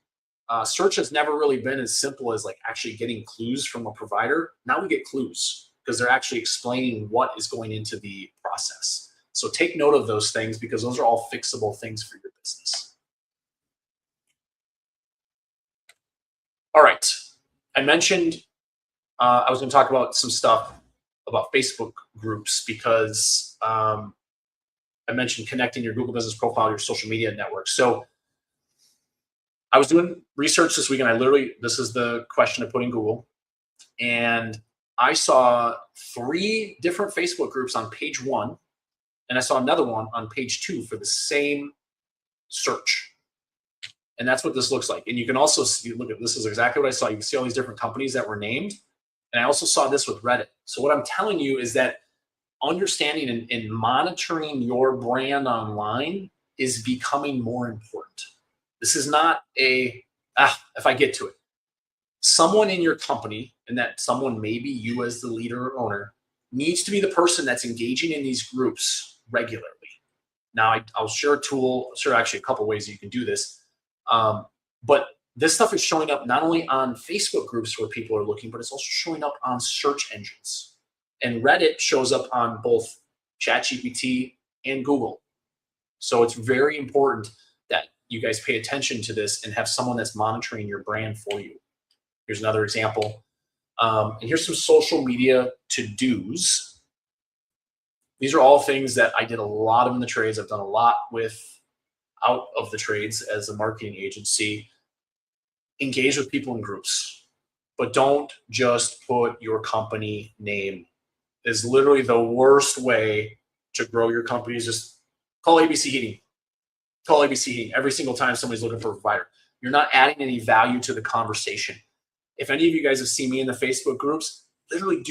Search has never really been as simple as like actually getting clues from a provider. Now we get clues because they're actually explaining what is going into the process. So take note of those things, because those are all fixable things for your business. All right. I mentioned I was going to talk about some stuff about Facebook groups, because I mentioned connecting your Google business profile, your social media network. So I was doing research this week, and this is the question I put in Google, and I saw 3 different Facebook groups on page 1, and I saw another one on page 2 for the same search. And that's what this looks like. And you can also see, look at, this is exactly what I saw. You can see all these different companies that were named. And I also saw this with Reddit. So what I'm telling you is that understanding and monitoring your brand online is becoming more important. This is not if I get to it. Someone in your company, and that someone may be you as the leader or owner, needs to be the person that's engaging in these groups regularly. Now, I'll share a tool, actually a couple ways you can do this. But this stuff is showing up not only on Facebook groups where people are looking, but it's also showing up on search engines. And Reddit shows up on both ChatGPT and Google. So it's very important that you guys pay attention to this and have someone that's monitoring your brand for you. Here's another example. And here's some social media to-dos. These are all things that I did a lot of in the trades. I've done a lot with out of the trades as a marketing agency. Engage with people in groups, but don't just put your company name. Is literally the worst way to grow your company. Is just call ABC Heating. Call ABC Heating every single time somebody's looking for a provider. You're not adding any value to the conversation. If any of you guys have seen me in the Facebook groups, literally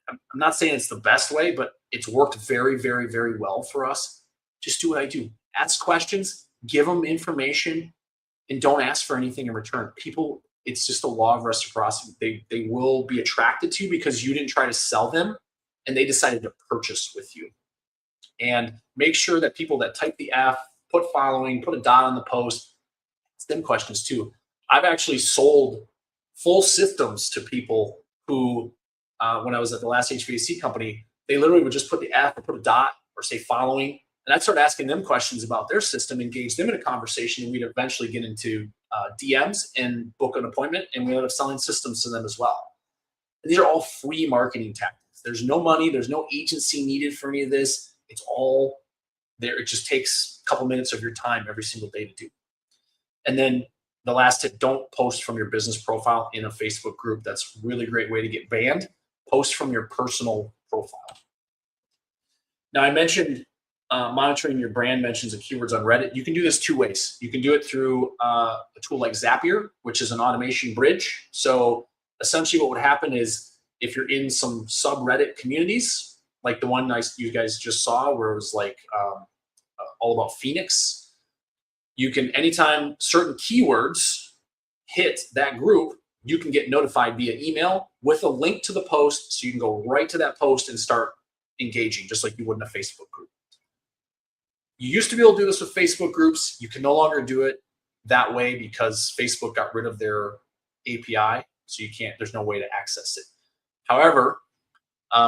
I'm not saying it's the best way, but it's worked very, very, very well for us. Just do what I do. Ask questions, give them information, and don't ask for anything in return. People, it's just a law of reciprocity. They will be attracted to you because you didn't try to sell them, and they decided to purchase with you. And make sure that people that type the F, put following, put a dot on the post, ask them questions too. I've actually sold full systems to people who, when I was at the last HVAC company, they literally would just put the F or put a dot or say following. And I'd start asking them questions about their system, engage them in a conversation, and we'd eventually get into DMs and book an appointment, and we ended up selling systems to them as well. And these are all free marketing tactics. There's no money, there's no agency needed for any of this. It's all there. It just takes a couple minutes of your time every single day to do. And then the last tip, don't post from your business profile in a Facebook group. That's a really great way to get banned. Post from your personal profile. Now, I mentioned monitoring your brand mentions and keywords on Reddit. You can do this 2 ways. You can do it through a tool like Zapier, which is an automation bridge. So essentially what would happen is if you're in some subreddit communities, like the one you guys just saw where it was like all about Phoenix, you can, anytime certain keywords hit that group, you can get notified via email with a link to the post, so you can go right to that post and start engaging just like you would in a Facebook group. You used to be able to do this with Facebook groups. You can no longer do it that way because Facebook got rid of their API. So you can't, there's no way to access it. However,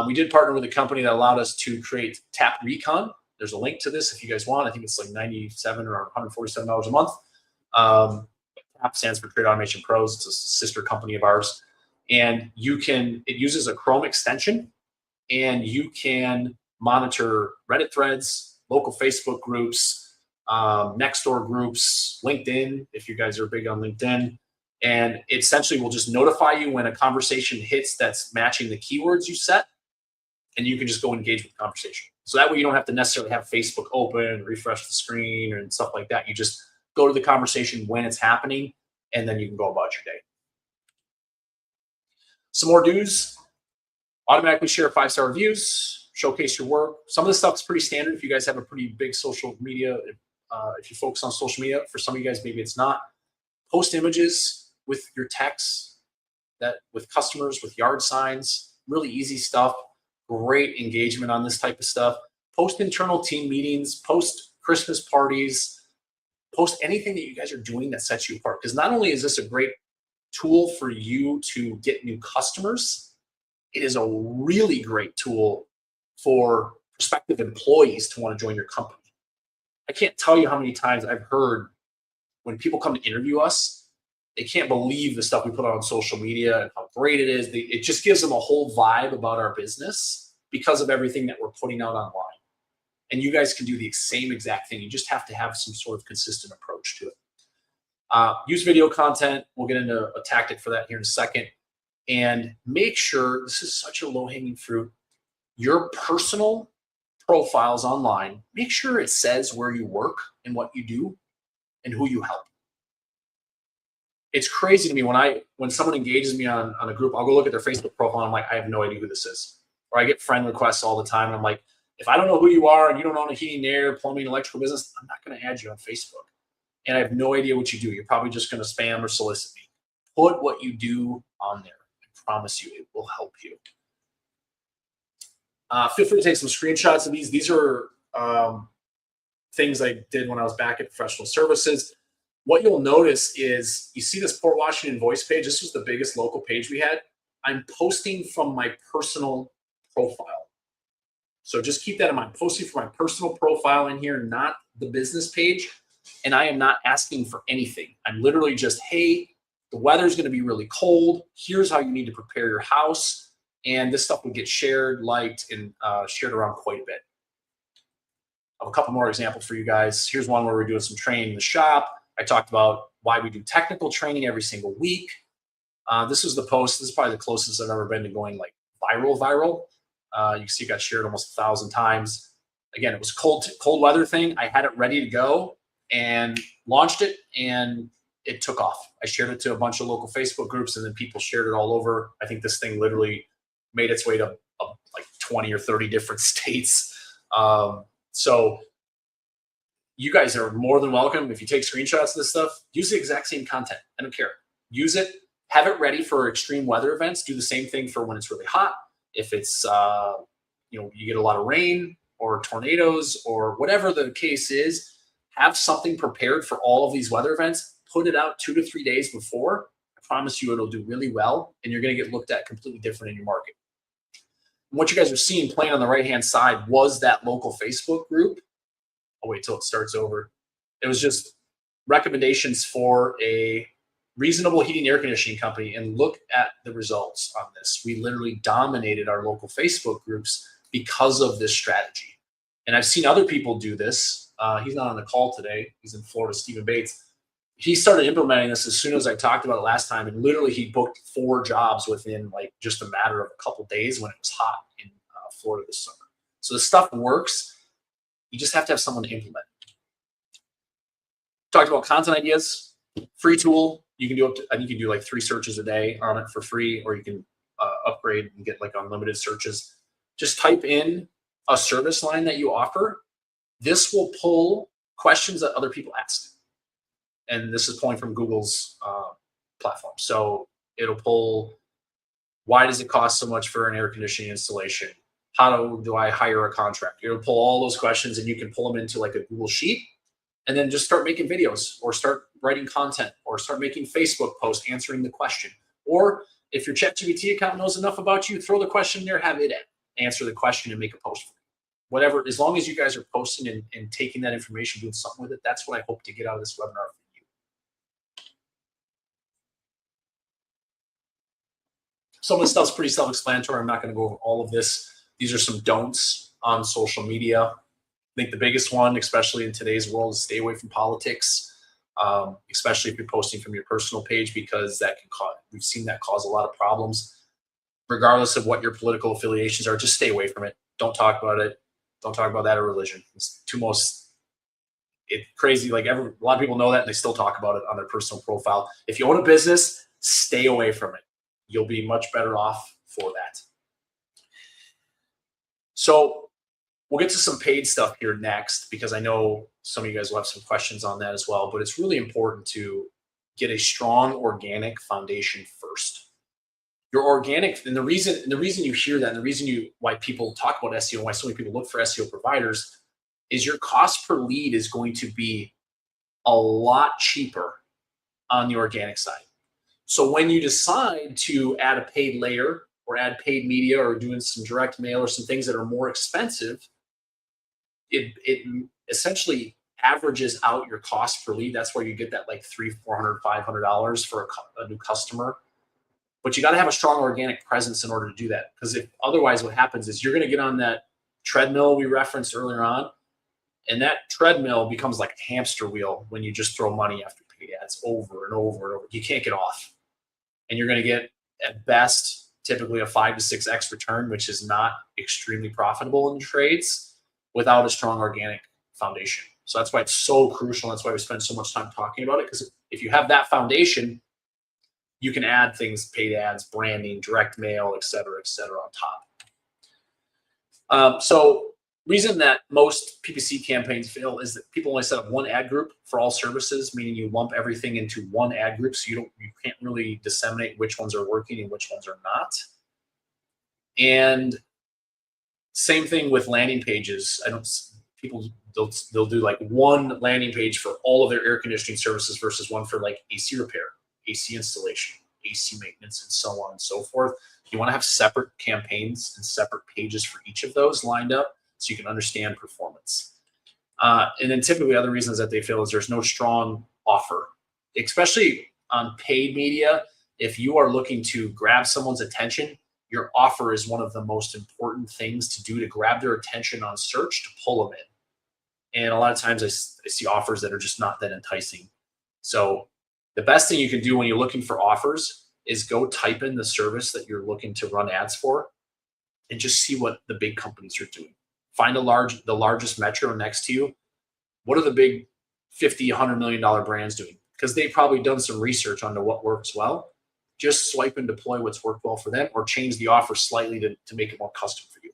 we did partner with a company that allowed us to create Tap Recon. There's a link to this if you guys want. I think it's like $97 or $147 a month. TAP stands for Trade Automation Pros. It's a sister company of ours. And it uses a Chrome extension, and you can monitor Reddit threads, local Facebook groups, Nextdoor groups, LinkedIn, if you guys are big on LinkedIn. And it essentially will just notify you when a conversation hits that's matching the keywords you set, and you can just go engage with the conversation. So that way you don't have to necessarily have Facebook open, refresh the screen, and stuff like that. You just go to the conversation when it's happening, and then you can go about your day. Some more do's: automatically share 5-star reviews, showcase your work. Some of this stuff is pretty standard if you guys have a pretty big social media, if you focus on social media. For some of you guys, maybe it's not. Post images with your texts, with customers, with yard signs, really easy stuff. Great engagement on this type of stuff. Post internal team meetings, post Christmas parties, post anything that you guys are doing that sets you apart. Because not only is this a great tool for you to get new customers, it is a really great tool for prospective employees to want to join your company. I can't tell you how many times I've heard when people come to interview us, they can't believe the stuff we put out on social media and how great it is. It just gives them a whole vibe about our business because of everything that we're putting out online. And you guys can do the same exact thing. You just have to have some sort of consistent approach to it. Use video content. We'll get into a tactic for that here in a second. And make sure, this is such a low-hanging fruit, your personal profiles online, make sure it says where you work and what you do and who you help. It's crazy to me when someone engages me on a group, I'll go look at their Facebook profile and I'm like, I have no idea who this is. Or I get friend requests all the time and I'm like, if I don't know who you are and you don't own a heating, air, plumbing, electrical business, I'm not going to add you on Facebook. And I have no idea what you do. You're probably just going to spam or solicit me. Put what you do on there. I promise you, it will help you. Feel free to take some screenshots of these. These are things I did when I was back at Professional Services. What you'll notice is you see this Port Washington voice page. This was the biggest local page we had. I'm posting from my personal profile. So just keep that in mind. Posting from my personal profile in here, not the business page. And I am not asking for anything. I'm literally just, hey, the weather's going to be really cold. Here's how you need to prepare your house. And this stuff will get shared, liked, and shared around quite a bit. I have a couple more examples for you guys. Here's one where we're doing some training in the shop. I talked about why we do technical training every single week. This is the post. This is probably the closest I've ever been to going like viral. You can see it got shared almost 1,000 times. Again, it was cold weather thing. I had it ready to go and launched it, and it took off. I shared it to a bunch of local Facebook groups, and then people shared it all over. I think this thing literally made its way to like 20 or 30 different states. So you guys are more than welcome. If you take screenshots of this stuff, use the exact same content. I don't care. Use it. Have it ready for extreme weather events. Do the same thing for when it's really hot. If it's, you get a lot of rain or tornadoes or whatever the case is, have something prepared for all of these weather events. Put it out 2 to 3 days before. I promise you it'll do really well, and you're going to get looked at completely different in your market. And what you guys are seeing playing on the right-hand side was that local Facebook group. I'll wait till it starts over. It was just recommendations for a reasonable heating air conditioning company, and look at the results on this. We literally dominated our local Facebook groups because of this strategy. And I've seen other people do this. He's not on the call today. He's in Florida, Stephen Bates. He started implementing this as soon as I talked about it last time, and literally he booked 4 jobs within like just a matter of a couple days when it was hot in Florida this summer. So the stuff works. You just have to have someone to implement. Talked about content ideas. Free tool. You can do up to, I think you can do like 3 searches a day on it for free, or you can upgrade and get like unlimited searches. Just type in a service line that you offer. This will pull questions that other people ask. And this is pulling from Google's platform. So it'll pull, why does it cost so much for an air conditioning installation? how do I hire a contractor? It'll pull all those questions and you can pull them into like a Google Sheet and then just start making videos or start writing content or start making Facebook posts answering the question. Or if your ChatGPT account knows enough about you, throw the question there, have it answer the question and make a post for you. Whatever, as long as you guys are posting and taking that information, doing something with it, that's what I hope to get out of this webinar for you. Some of the stuff's pretty self-explanatory. I'm not going to go over all of this. These are some don'ts on social media. I think the biggest one, especially in today's world, is stay away from politics, especially if you're posting from your personal page, because that can cause, we've seen that cause a lot of problems. Regardless of what your political affiliations are, just stay away from it. Don't talk about it. Don't talk about that or religion. It's crazy. Like a lot of people know that and they still talk about it on their personal profile. If you own a business, stay away from it. You'll be much better off for that. So we'll get to some paid stuff here next, because I know some of you guys will have some questions on that as well, but it's really important to get a strong organic foundation first. Your organic, and the reason you hear that, and the reason why people talk about SEO, and why so many people look for SEO providers, is your cost per lead is going to be a lot cheaper on the organic side. So when you decide to add a paid layer or add paid media or doing some direct mail or some things that are more expensive, it essentially averages out your cost per lead. That's where you get that like $300, $400, $500 for a new customer. But you got to have a strong organic presence in order to do that. Because if otherwise, what happens is you're going to get on that treadmill we referenced earlier on, and that treadmill becomes like a hamster wheel when you just throw money after paid ads over and over and over. You can't get off. And you're going to get, at best, typically a 5 to 6x return, which is not extremely profitable in trades without a strong organic foundation. So that's why it's so crucial. That's why we spend so much time talking about it. Because if you have that foundation, you can add things, paid ads, branding, direct mail, et cetera, on top. So reason that most PPC campaigns fail is that people only set up one ad group for all services, meaning you lump everything into one ad group, so you can't really disseminate which ones are working and which ones are not. And same thing with landing pages. They'll do like one landing page for all of their air conditioning services versus one for like AC repair, AC installation, AC maintenance, and so on and so forth. You want to have separate campaigns and separate pages for each of those lined up so you can understand performance. And then typically other reasons that they fail is there's no strong offer, especially on paid media. If you are looking to grab someone's attention, your offer is one of the most important things to do to grab their attention on search to pull them in. And a lot of times I see offers that are just not that enticing. So the best thing you can do when you're looking for offers is go type in the service that you're looking to run ads for and just see what the big companies are doing. Find the largest metro next to you. What are the big $50, $100 million brands doing? Because they've probably done some research onto what works well. Just swipe and deploy what's worked well for them, or change the offer slightly to make it more custom for you.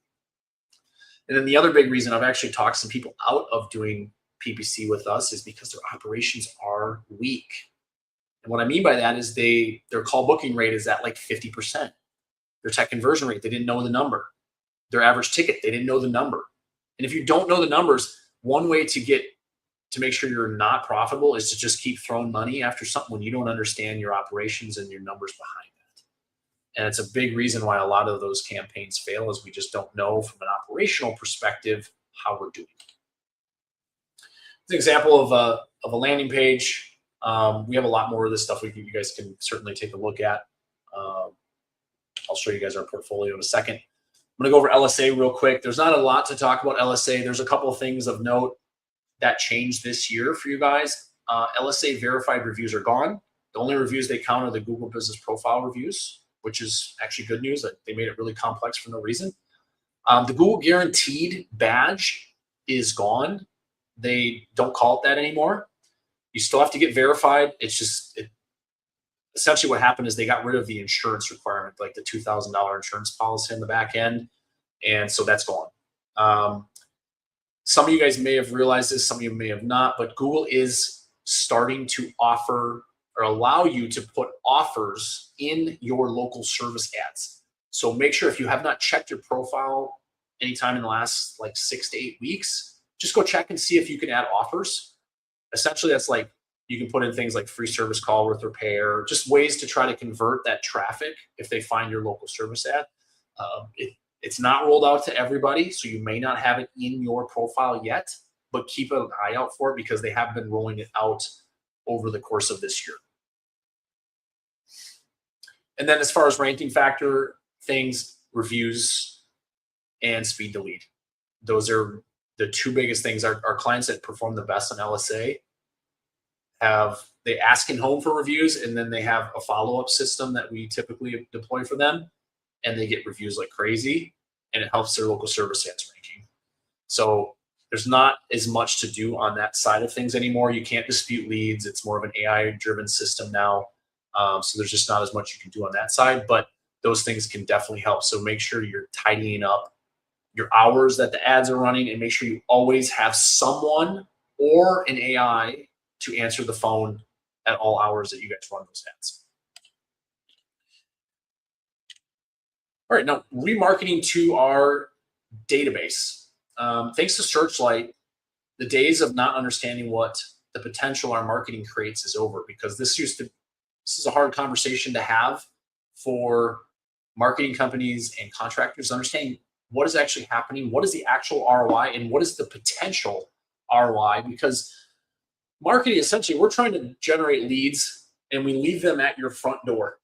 And then the other big reason I've actually talked some people out of doing PPC with us is because their operations are weak. And what I mean by that is their call booking rate is at like 50%. Their tech conversion rate, they didn't know the number. Their average ticket, they didn't know the number. And if you don't know the numbers, one way to make sure you're not profitable is to just keep throwing money after something when you don't understand your operations and your numbers behind that. And it's a big reason why a lot of those campaigns fail, is we just don't know from an operational perspective how we're doing. It's an example of a landing page. We have a lot more of this stuff you guys can certainly take a look at. I'll show you guys our portfolio in a second. I'm going to go over LSA real quick. There's not a lot to talk about LSA. There's a couple of things of note that changed this year for you guys. LSA verified reviews are gone. The only reviews they count are the Google Business Profile reviews, which is actually good news. They made it really complex for no reason. The Google Guaranteed badge is gone. They don't call it that anymore. You still have to get verified. It's just essentially what happened is they got rid of the insurance requirement, like the $2,000 insurance policy in the back end. And so that's gone. Some of you guys may have realized this, some of you may have not, but Google is starting to offer or allow you to put offers in your local service ads. So make sure, if you have not checked your profile anytime in the last like 6 to 8 weeks, just go check and see if you can add offers. Essentially, that's like you can put in things like free service call with repair, just ways to try to convert that traffic if they find your local service ad. It's not rolled out to everybody, so you may not have it in your profile yet, but keep an eye out for it because they have been rolling it out over the course of this year. And then as far as ranking factor things, reviews and speed to lead. Those are the two biggest things. Our clients that perform the best on LSA they ask in home for reviews, and then they have a follow-up system that we typically deploy for them, and they get reviews like crazy, and it helps their local service ads ranking. So there's not as much to do on that side of things anymore. You can't dispute leads. It's more of an AI-driven system now. So there's just not as much you can do on that side, but those things can definitely help. So make sure you're tidying up your hours that the ads are running, and make sure you always have someone or an AI to answer the phone at all hours that you guys run those ads. All right, now remarketing to our database. Thanks to Searchlight, the days of not understanding what the potential our marketing creates is over, because this is a hard conversation to have for marketing companies and contractors, understanding what is actually happening, what is the actual ROI, and what is the potential ROI. Because marketing, essentially, we're trying to generate leads and we leave them at your front door.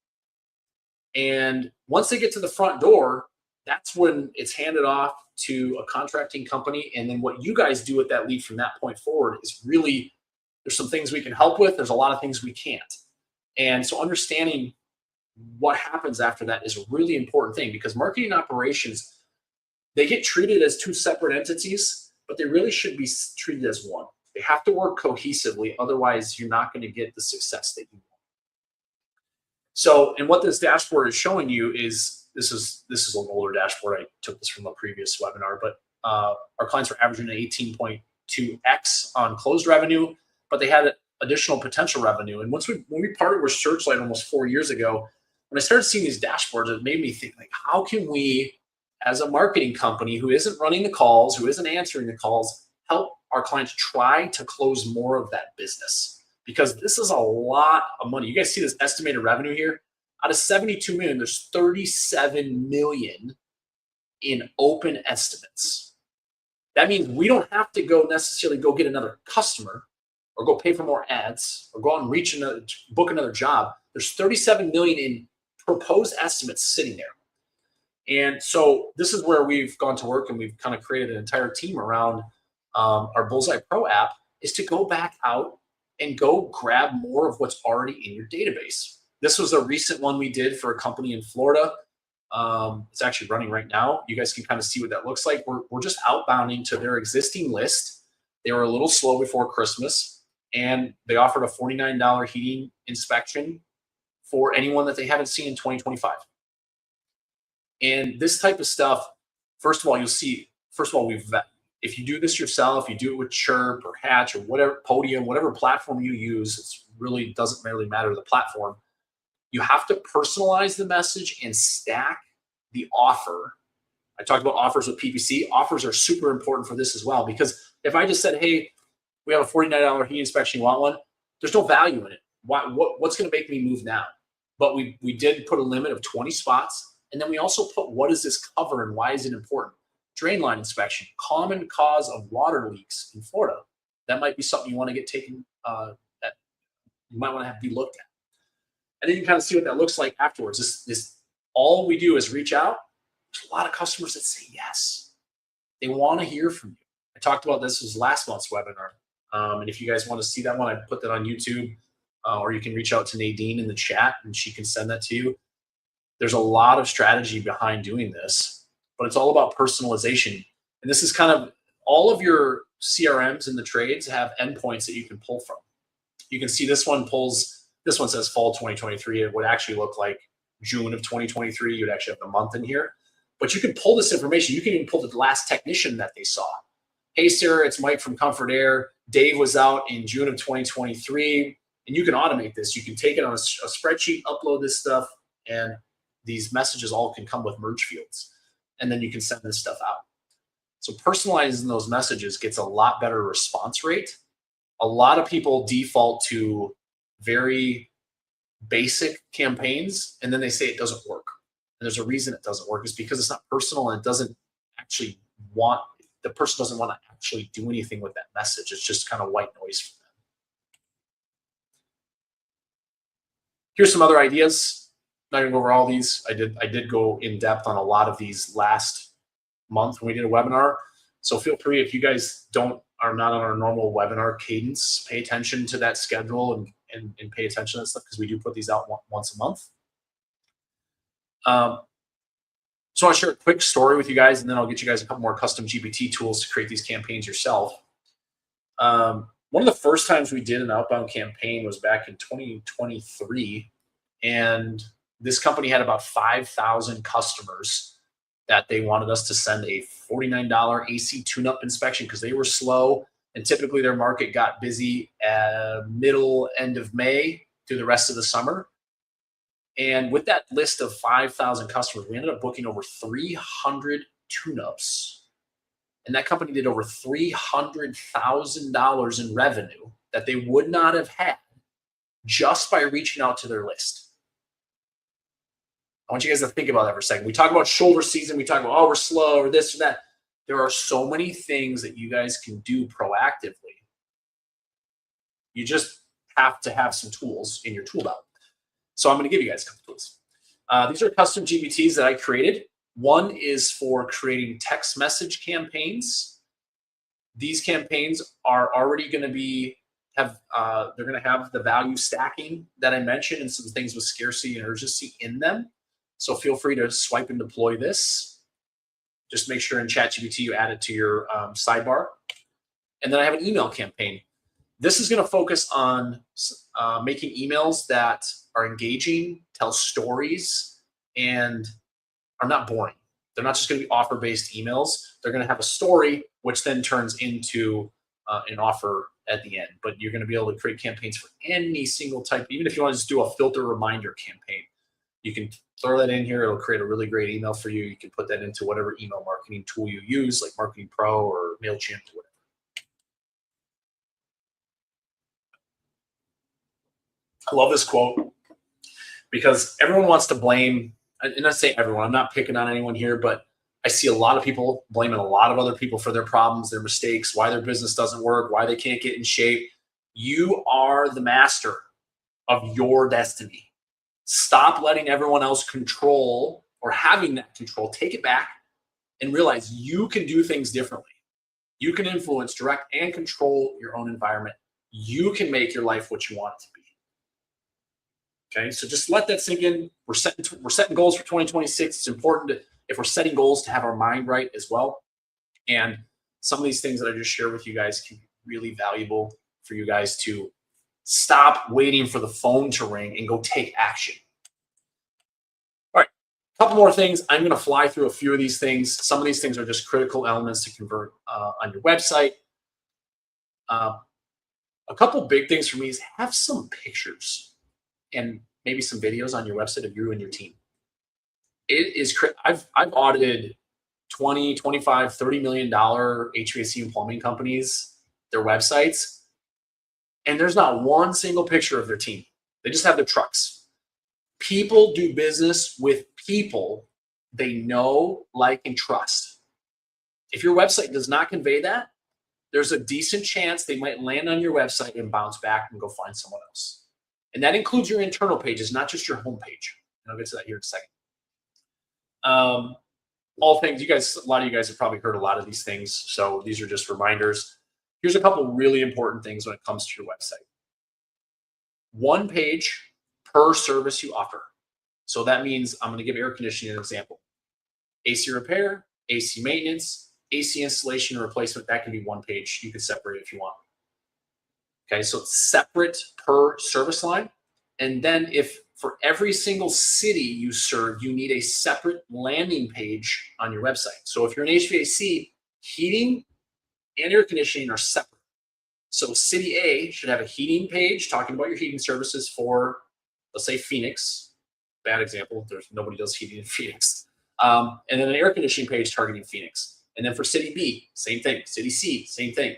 And once they get to the front door, that's when it's handed off to a contracting company. And then what you guys do with that lead from that point forward is really, there's some things we can help with. There's a lot of things we can't. And so understanding what happens after that is a really important thing, because marketing operations, they get treated as two separate entities, but they really should be treated as one. They have to work cohesively. Otherwise, you're not going to get the success that you want. So, and what this dashboard is showing you is, this is an older dashboard. I took this from a previous webinar, but our clients were averaging an 18.2x on closed revenue, but they had additional potential revenue. And when we partnered with Searchlight almost 4 years ago, when I started seeing these dashboards, it made me think, like, how can we, as a marketing company who isn't running the calls, who isn't answering the calls, help our clients try to close more of that business? Because this is a lot of money. You guys see this estimated revenue here? Out of 72 million, there's 37 million in open estimates. That means we don't have to necessarily go get another customer or go pay for more ads or go out and book another job. There's 37 million in proposed estimates sitting there. And so this is where we've gone to work, and we've kind of created an entire team around our Bullseye Pro app, is to go back out and go grab more of what's already in your database. This was a recent one we did for a company in Florida. It's actually running right now. You guys can kind of see what that looks like. We're just outbounding to their existing list. They were a little slow before Christmas, and they offered a $49 heating inspection for anyone that they haven't seen in 2025. And this type of stuff, first of all, if you do this yourself, you do it with Chirp or Hatch or whatever, Podium, whatever platform you use, it really doesn't really matter the platform. You have to personalize the message and stack the offer. I talked about offers with PPC. Offers are super important for this as well, because if I just said, hey, we have a $49 heat inspection, you want one? There's no value in it. What's going to make me move now? But we did put a limit of 20 spots. And then we also put, what does this cover and why is it important? Drain line inspection, common cause of water leaks in Florida. That might be something you want to get taken, that you might want to have to be looked at. And then you can kind of see what that looks like afterwards. This all we do is reach out. There's a lot of customers that say yes. They want to hear from you. I talked about this was last month's webinar. And if you guys want to see that one, I put that on YouTube, or you can reach out to Nadine in the chat and she can send that to you. There's a lot of strategy behind doing this, but it's all about personalization. And this is kind of, all of your CRMs in the trades have endpoints that you can pull from. You can see this one says fall 2023. It would actually look like June of 2023. You'd actually have the month in here. But you can pull this information. You can even pull the last technician that they saw. Hey, Sarah, it's Mike from Comfort Air. Dave was out in June of 2023. And you can automate this. You can take it on a spreadsheet, upload this stuff, and these messages all can come with merge fields. And then you can send this stuff out. So personalizing those messages gets a lot better response rate. A lot of people default to very basic campaigns, and then they say it doesn't work. And there's a reason it doesn't work, is because it's not personal, and it doesn't actually want, the person doesn't want to actually do anything with that message. It's just kind of white noise for them. Here's some other ideas. I'm not gonna go over all these. I did go in depth on a lot of these last month when we did a webinar. So feel free, if you guys are not on our normal webinar cadence, pay attention to that schedule and pay attention to that stuff, because we do put these out once a month. So I'll share a quick story with you guys, and then I'll get you guys a couple more custom GPT tools to create these campaigns yourself. One of the first times we did an outbound campaign was back in 2023, and this company had about 5,000 customers that they wanted us to send a $49 AC tune-up inspection, because they were slow, and typically their market got busy end of May through the rest of the summer. And with that list of 5,000 customers, we ended up booking over 300 tune-ups. And that company did over $300,000 in revenue that they would not have had just by reaching out to their list. I want you guys to think about that for a second. We talk about shoulder season. We talk about, oh, we're slow or this or that. There are so many things that you guys can do proactively. You just have to have some tools in your tool belt. So I'm going to give you guys a couple tools. These are custom GPTs that I created. One is for creating text message campaigns. These campaigns are already going to they're going to have the value stacking that I mentioned, and some things with scarcity and urgency in them. So feel free to swipe and deploy this. Just make sure in ChatGPT you add it to your sidebar. And then I have an email campaign. This is going to focus on making emails that are engaging, tell stories, and are not boring. They're not just going to be offer-based emails. They're going to have a story, which then turns into an offer at the end. But you're going to be able to create campaigns for any single type. Even if you want to just do a filter reminder campaign, you can throw that in here. It'll create a really great email for you. You can put that into whatever email marketing tool you use, like Marketing Pro or MailChimp or whatever. I love this quote because everyone wants to blame, and I say everyone, I'm not picking on anyone here, but I see a lot of people blaming a lot of other people for their problems, their mistakes, why their business doesn't work, why they can't get in shape. You are the master of your destiny. Stop letting everyone else control or having that control. Take it back and realize you can do things differently. You can influence, direct, and control your own environment. You can make your life what you want it to be. Okay, so just let that sink in. We're setting goals for 2026. It's important if we're setting goals to have our mind right as well. And some of these things that I just shared with you guys can be really valuable for you guys to stop waiting for the phone to ring and go take action. All right, a couple more things. I'm going to fly through a few of these things. Some of these things are just critical elements to convert on your website. A couple big things for me is have some pictures and maybe some videos on your website of you and your team. It is, I've audited 20, 25, $30 million HVAC and plumbing companies, their websites, and there's not one single picture of their team. They just have their trucks. People do business with people they know, like, and trust. If your website does not convey that, there's a decent chance they might land on your website and bounce back and go find someone else. And that includes your internal pages, not just your home page. And I'll get to that here in a second. All things, a lot of you guys have probably heard a lot of these things. So these are just reminders. Here's a couple really important things when it comes to your website. One page per service you offer. So that means I'm going to give air conditioning an example. AC repair, AC maintenance, AC installation and replacement. That can be one page. You can separate it if you want. Okay, so it's separate per service line. And then if for every single city you serve, you need a separate landing page on your website. So if you're an HVAC, heating and air conditioning are separate. So city A should have a heating page talking about your heating services for, let's say, Phoenix. Bad example. Nobody does heating in Phoenix. And then an air conditioning page targeting Phoenix. And then for city B, same thing. City C, same thing.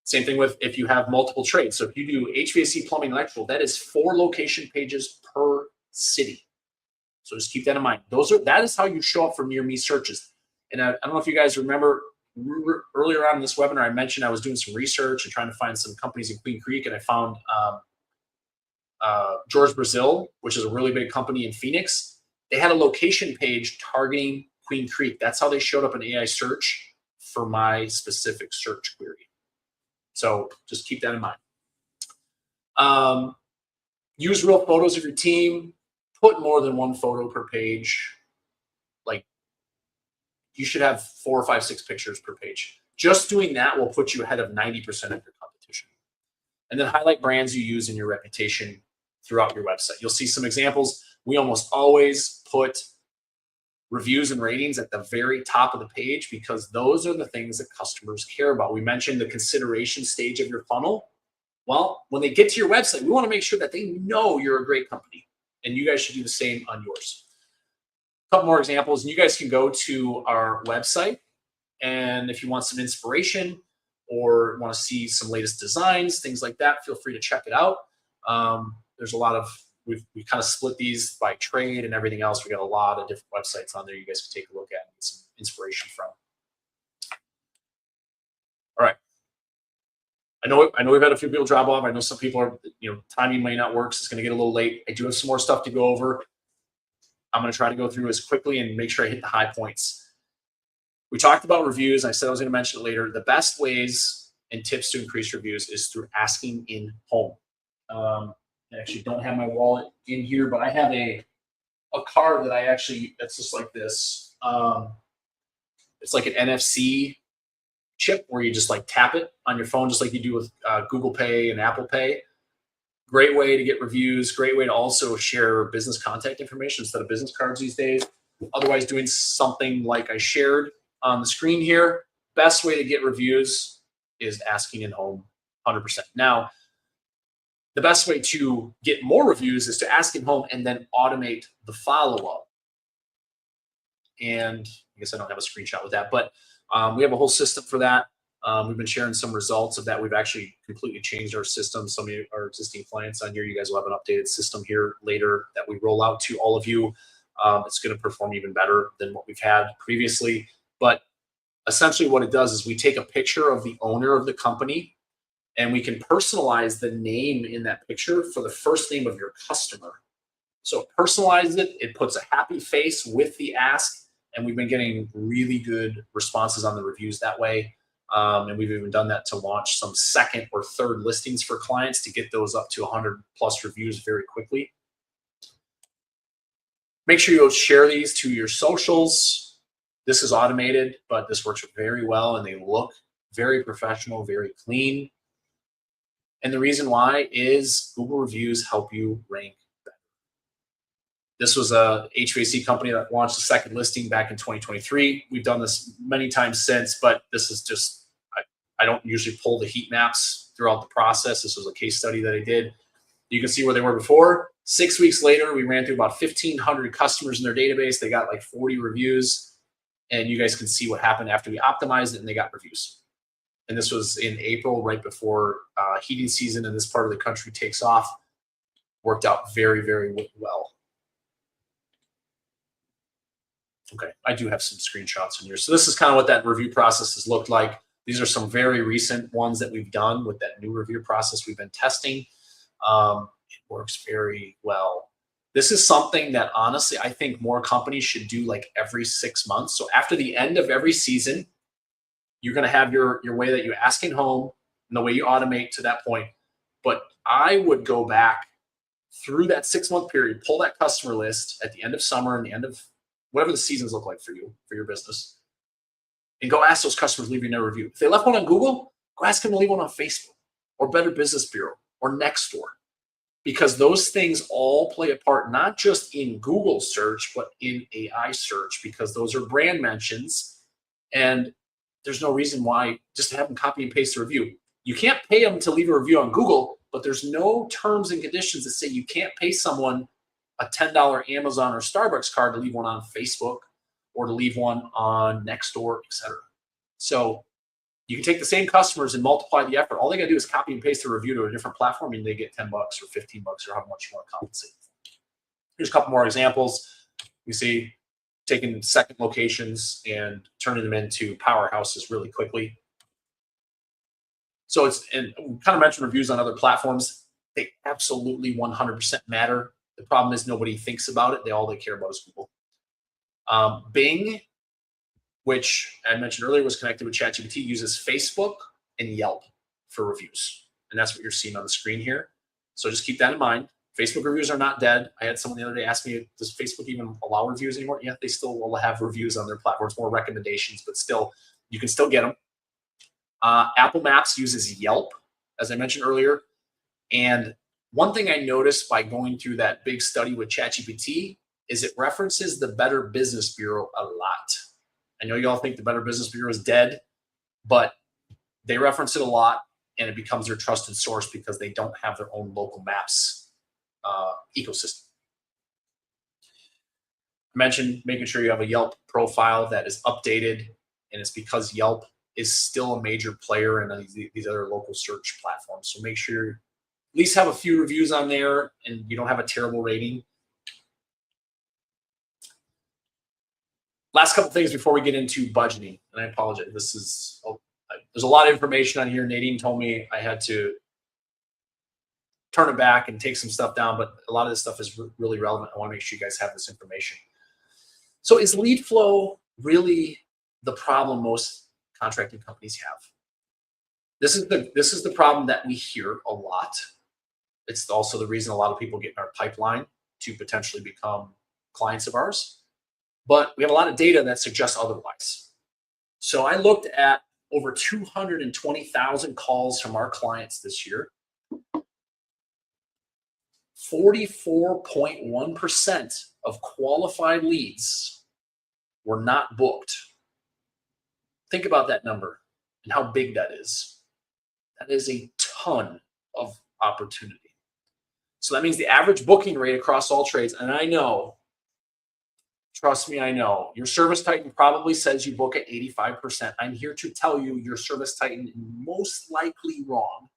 Same thing with if you have multiple trades. So if you do HVAC, plumbing, electrical, that is 4 location pages per city. So just keep that in mind. That is how you show up for near me searches. And I don't know if you guys remember earlier on in this webinar, I mentioned I was doing some research and trying to find some companies in Queen Creek, and I found George Brazil, which is a really big company in Phoenix. They had a location page targeting Queen Creek. That's how they showed up in AI search for my specific search query. So just keep that in mind. Use real photos of your team. Put more than 1 photo per page. Like, you should have 4, 5, 6 pictures per page. Just doing that will put you ahead of 90% of your competition. And then highlight brands you use in your reputation throughout your website. You'll see some examples. We almost always put reviews and ratings at the very top of the page because those are the things that customers care about. We mentioned the consideration stage of your funnel. Well, when they get to your website, we want to make sure that they know you're a great company, and you guys should do the same on yours. A couple more examples, and you guys can go to our website, and if you want some inspiration or want to see some latest designs, things like that, feel free to check it out. There's a lot of, we kind of split these by trade and everything else. We got a lot of different websites on there you guys can take a look at and get some inspiration from. All right. I know we've had a few people drop off. I know some people are, timing may not work, so it's going to get a little late. I do have some more stuff to go over. I'm going to try to go through as quickly and make sure I hit the high points. We talked about reviews. I said I was going to mention it later. The best ways and tips to increase reviews is through asking in home. I actually don't have my wallet in here, but I have a card that that's just like this. It's like an NFC chip where you just like tap it on your phone, just like you do with Google Pay and Apple Pay. Great way to get reviews. Great way to also share business contact information instead of business cards these days. Otherwise, doing something like I shared on the screen here. Best way to get reviews is asking in home, 100%. Now, the best way to get more reviews is to ask in home and then automate the follow-up. And I guess I don't have a screenshot with that, but we have a whole system for that. We've been sharing some results of that. We've actually completely changed our system. Some of our existing clients on here, you guys will have an updated system here later that we roll out to all of you. It's going to perform even better than what we've had previously. But essentially what it does is we take a picture of the owner of the company and we can personalize the name in that picture for the first name of your customer. So it personalizes it. It puts a happy face with the ask. And we've been getting really good responses on the reviews that way. And we've even done that to launch some second or third listings for clients to get those up to 100+ reviews very quickly. Make sure you'll share these to your socials. This is automated, but this works very well and they look very professional, very clean. And the reason why is Google reviews help you rank better. This was a HVAC company that launched a second listing back in 2023. We've done this many times since, but this is just, I don't usually pull the heat maps throughout the process. This was a case study that I did. You can see where they were before. 6 weeks later, we ran through about 1,500 customers in their database. They got like 40 reviews. And you guys can see what happened after we optimized it and they got reviews. And this was in April, right before heating season in this part of the country takes off. Worked out very, very well. Okay, I do have some screenshots in here. So this is kind of what that review process has looked like. These are some very recent ones that we've done with that new review process we've been testing. It works very well. This is something that honestly, I think more companies should do like every 6 months. So after the end of every season, you're going to have your way that you ask in home and the way you automate to that point. But I would go back through that 6-month period, pull that customer list at the end of summer and the end of whatever the seasons look like for you, for your business, and go ask those customers leaving a review. If they left one on Google, go ask them to leave one on Facebook or Better Business Bureau or Nextdoor, because those things all play a part, not just in Google search, but in AI search, because those are brand mentions. And there's no reason why just to have them copy and paste the review. You can't pay them to leave a review on Google, but there's no terms and conditions that say you can't pay someone a $10 Amazon or Starbucks card to leave one on Facebook or to leave one on Nextdoor, etc. So you can take the same customers and multiply the effort. All they got to do is copy and paste the review to a different platform, and they get $10 or $15 or however much you want to compensate. Here's a couple more examples. You see taking second locations and turning them into powerhouses really quickly. So and we kind of mentioned reviews on other platforms. They absolutely 100% matter. The problem is nobody thinks about it. All they care about is Google. Bing, which I mentioned earlier was connected with ChatGPT, uses Facebook and Yelp for reviews. And that's what you're seeing on the screen here. So just keep that in mind. Facebook reviews are not dead. I had someone the other day ask me, does Facebook even allow reviews anymore? Yeah, they still will have reviews on their platforms, more recommendations, but still, you can still get them. Apple Maps uses Yelp, as I mentioned earlier. And one thing I noticed by going through that big study with ChatGPT is it references the Better Business Bureau a lot. I know you all think the Better Business Bureau is dead, but they reference it a lot, and it becomes their trusted source because they don't have their own local maps ecosystem. I mentioned making sure you have a Yelp profile that is updated, and it's because Yelp is still a major player in these other local search platforms. So make sure you at least have a few reviews on there and you don't have a terrible rating. Last couple things before we get into budgeting, and I apologize. There's a lot of information on here. Nadine told me I had to turn it back and take some stuff down, but a lot of this stuff is really relevant. I want to make sure you guys have this information. So is lead flow really the problem most contracting companies have? This is the problem that we hear a lot. It's also the reason a lot of people get in our pipeline to potentially become clients of ours. But we have a lot of data that suggests otherwise. So I looked at over 220,000 calls from our clients this year. 44.1% of qualified leads were not booked. Think about that number and how big that is. That is a ton of opportunity. So that means the average booking rate across all trades, and I know, trust me, I know, your Service Titan probably says you book at 85%. I'm here to tell you your Service Titan is most likely wrong.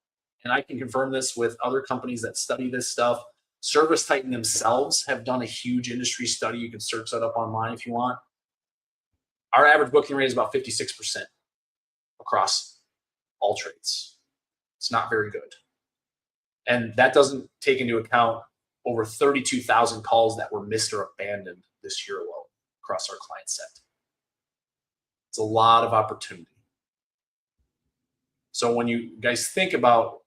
And I can confirm this with other companies that study this stuff. Service Titan themselves have done a huge industry study. You can search that up online if you want. Our average booking rate is about 56% across all trades. It's not very good. And that doesn't take into account over 32,000 calls that were missed or abandoned this year alone across our client set. It's a lot of opportunity. So when you guys think about,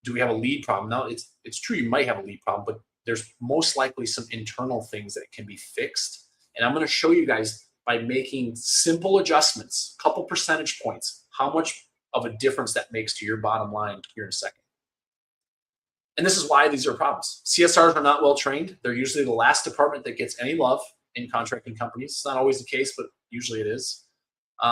do we have a lead problem? Now, it's true you might have a lead problem, but there's most likely some internal things that can be fixed. And I'm going to show you guys by making simple adjustments, a couple percentage points, how much of a difference that makes to your bottom line here in a second. And this is why these are problems. CSRs are not well trained. They're usually the last department that gets any love in contracting companies. It's not always the case, but usually it is.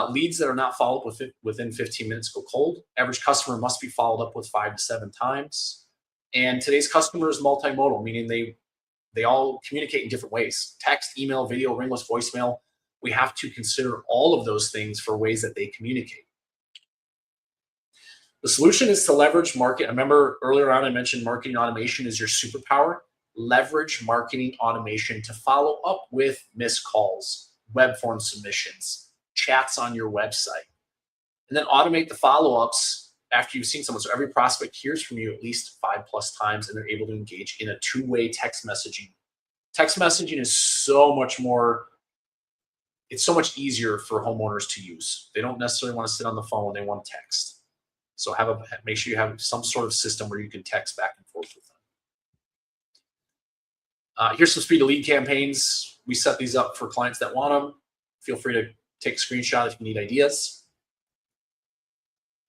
Leads that are not followed up within 15 minutes go cold. Average customer must be followed up with 5 to 7 times. And today's customer is multimodal, meaning they all communicate in different ways. Text, email, video, ringless voicemail. We have to consider all of those things for ways that they communicate. The solution is to leverage market. I remember earlier on I mentioned marketing automation is your superpower. Leverage marketing automation to follow up with missed calls, web form submissions, chats on your website, and then automate the follow-ups after you've seen someone. So every prospect hears from you at least 5+ times, and they're able to engage in a two-way text messaging. Text messaging is so much more, it's so much easier for homeowners to use. They don't necessarily want to sit on the phone, they want to text. So make sure you have some sort of system where you can text back and forth with them. Here's some speed to lead campaigns. We set these up for clients that want them. Feel free to take a screenshot if you need ideas.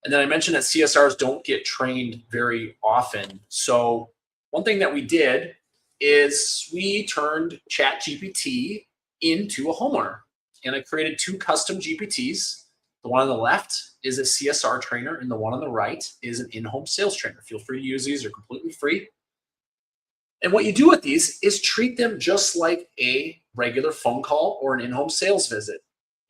And then I mentioned that CSRs don't get trained very often. So one thing that we did is we turned ChatGPT into a homeowner. And I created 2 custom GPTs. The one on the left is a CSR trainer, and the one on the right is an in-home sales trainer. Feel free to use these. They're completely free. And what you do with these is treat them just like a regular phone call or an in-home sales visit.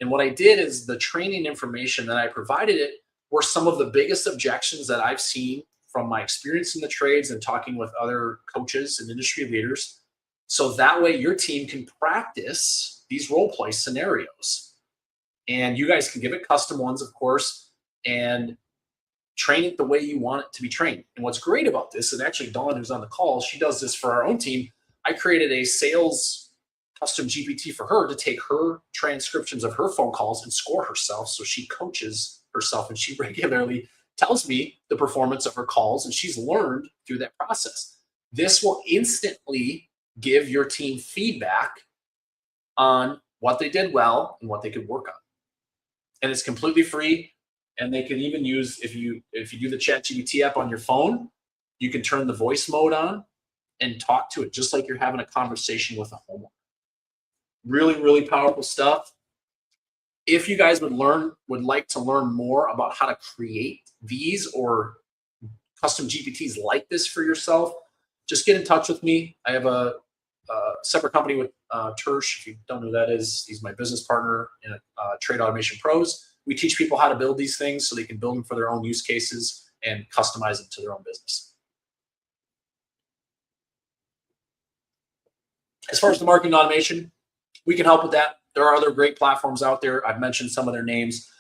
And what I did is the training information that I provided it were some of the biggest objections that I've seen from my experience in the trades and talking with other coaches and industry leaders. So that way your team can practice these role play scenarios. And you guys can give it custom ones, of course, and train it the way you want it to be trained. And what's great about this, and actually Dawn, who's on the call, she does this for our own team. I created a sales custom GPT for her to take her transcriptions of her phone calls and score herself. So she coaches herself and she regularly tells me the performance of her calls, and she's learned through that process. This will instantly give your team feedback on what they did well and what they could work on. And it's completely free. And they can even use, if you do the ChatGPT app on your phone, you can turn the voice mode on and talk to it just like you're having a conversation with a homeowner. Really, really powerful stuff. If you guys would like to learn more about how to create these or custom GPTs like this for yourself, just get in touch with me. I have a separate company with Tersh. If you don't know who that is, he's my business partner in Trade Automation Pros. We teach people how to build these things so they can build them for their own use cases and customize them to their own business. As far as the marketing automation, we can help with that. There are other great platforms out there. I've mentioned some of their names.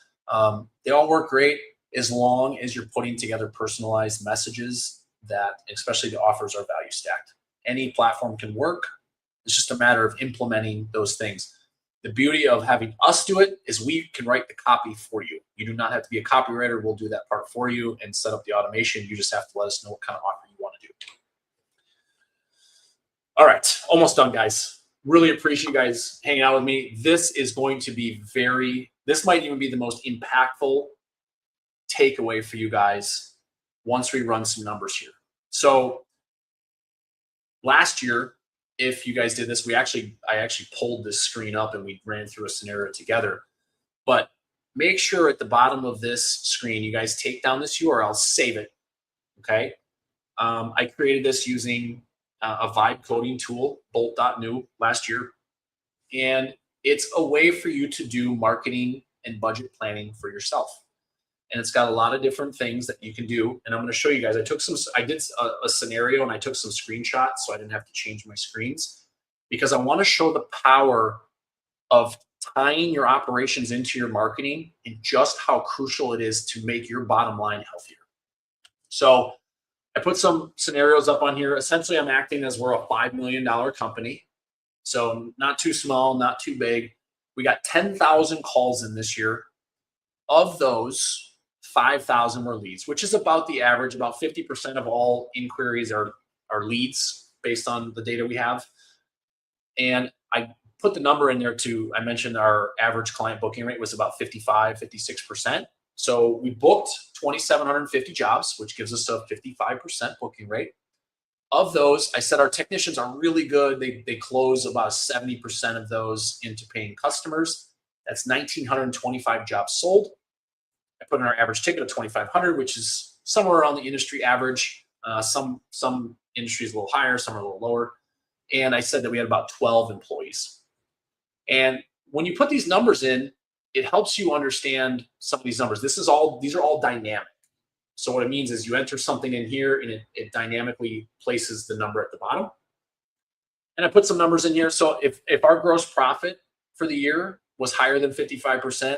They all work great as long as you're putting together personalized messages that, especially the offers, are value stacked. Any platform can work. It's just a matter of implementing those things. The beauty of having us do it is we can write the copy for you. You do not have to be a copywriter. We'll do that part for you and set up the automation. You just have to let us know what kind of offer you want to do. All right, almost done, guys. Really appreciate you guys hanging out with me. This is going to be this might even be the most impactful takeaway for you guys once we run some numbers here. So last year, if you guys did this, I actually pulled this screen up and we ran through a scenario together. But make sure at the bottom of this screen, you guys take down this URL, save it, okay? I created this using a vibe coding tool, bolt.new, last year. And it's a way for you to do marketing and budget planning for yourself. And it's got a lot of different things that you can do. And I'm going to show you guys. I did a scenario and I took some screenshots so I didn't have to change my screens, because I want to show the power of tying your operations into your marketing and just how crucial it is to make your bottom line healthier. So I put some scenarios up on here. Essentially, I'm acting as we're a $5 million company. So not too small, not too big. We got 10,000 calls in this year. Of those, 5,000 were leads, which is about the average. About 50% of all inquiries are leads based on the data we have. And I put the number in there too. I mentioned our average client booking rate was about 55, 56%. So we booked 2,750 jobs, which gives us a 55% booking rate. Of those, I said our technicians are really good. They close about 70% of those into paying customers. That's 1,925 jobs sold. I put in our average ticket of 2,500, which is somewhere around the industry average. Some industries a little higher, some are a little lower. And I said that we had about 12 employees. And when you put these numbers in, it helps you understand some of these numbers. These are all dynamic. So what it means is you enter something in here and it dynamically places the number at the bottom. And I put some numbers in here. So if our gross profit for the year was higher than 55%,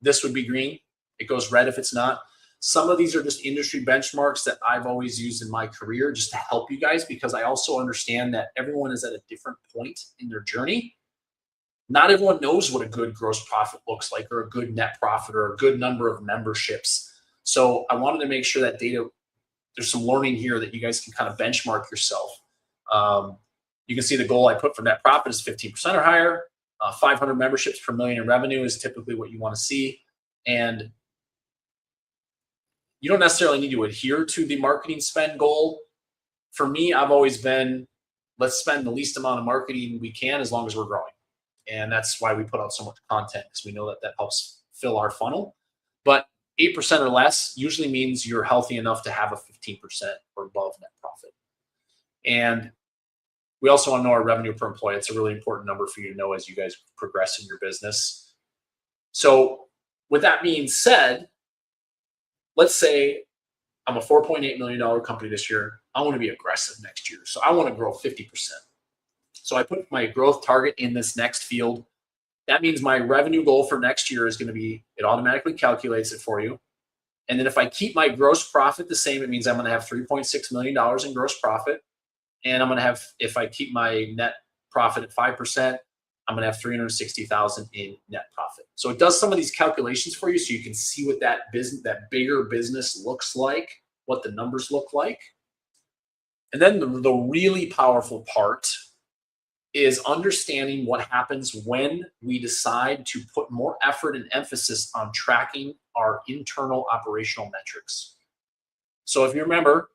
this would be green. It goes red if it's not. Some of these are just industry benchmarks that I've always used in my career just to help you guys, because I also understand that everyone is at a different point in their journey. Not everyone knows what a good gross profit looks like, or a good net profit, or a good number of memberships. So I wanted to make sure that data, there's some learning here that you guys can kind of benchmark yourself. You can see the goal I put for net profit is 15% or higher. 500 memberships per million in revenue is typically what you want to see. And you don't necessarily need to adhere to the marketing spend goal. For me, I've always been, let's spend the least amount of marketing we can as long as we're growing. And that's why we put out so much content, because we know that helps fill our funnel. But 8% or less usually means you're healthy enough to have a 15% or above net profit. And We also want to know our revenue per employee. It's a really important number for you to know as you guys progress in your business. So with that being said, let's say I'm a $4.8 million company this year. I want to be aggressive next year. So I want to grow 50%. So I put my growth target in this next field. That means my revenue goal for next year is going to be, it automatically calculates it for you. And then if I keep my gross profit the same, it means I'm going to have $3.6 million in gross profit. And I'm going to have, if I keep my net profit at 5%, I'm going to have $360,000 in net profit. So it does some of these calculations for you so you can see what that business, that bigger business looks like, what the numbers look like. And then the really powerful part is understanding what happens when we decide to put more effort and emphasis on tracking our internal operational metrics. So if you remember,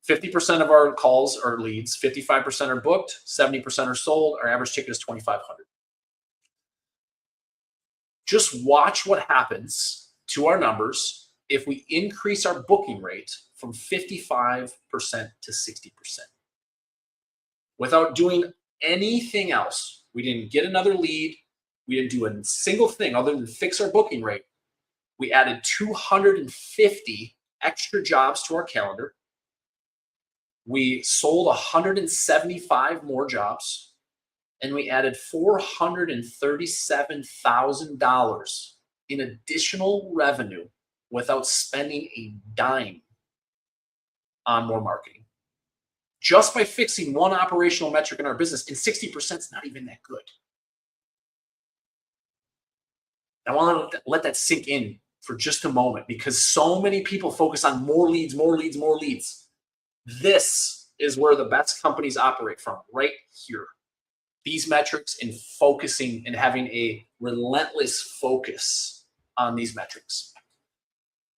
50% of our calls are leads, 55% are booked, 70% are sold. Our average ticket is $2,500. Just watch what happens to our numbers if we increase our booking rate from 55% to 60%. Without doing anything else, we didn't get another lead. We didn't do a single thing other than fix our booking rate. We added 250 extra jobs to our calendar. We sold 175 more jobs, and we added $437,000 in additional revenue without spending a dime on more marketing. Just by fixing one operational metric in our business, and 60% is not even that good. I want to let that sink in for just a moment, because so many people focus on more leads, more leads, more leads. This is where the best companies operate from, right here. These metrics and focusing and having a relentless focus on these metrics.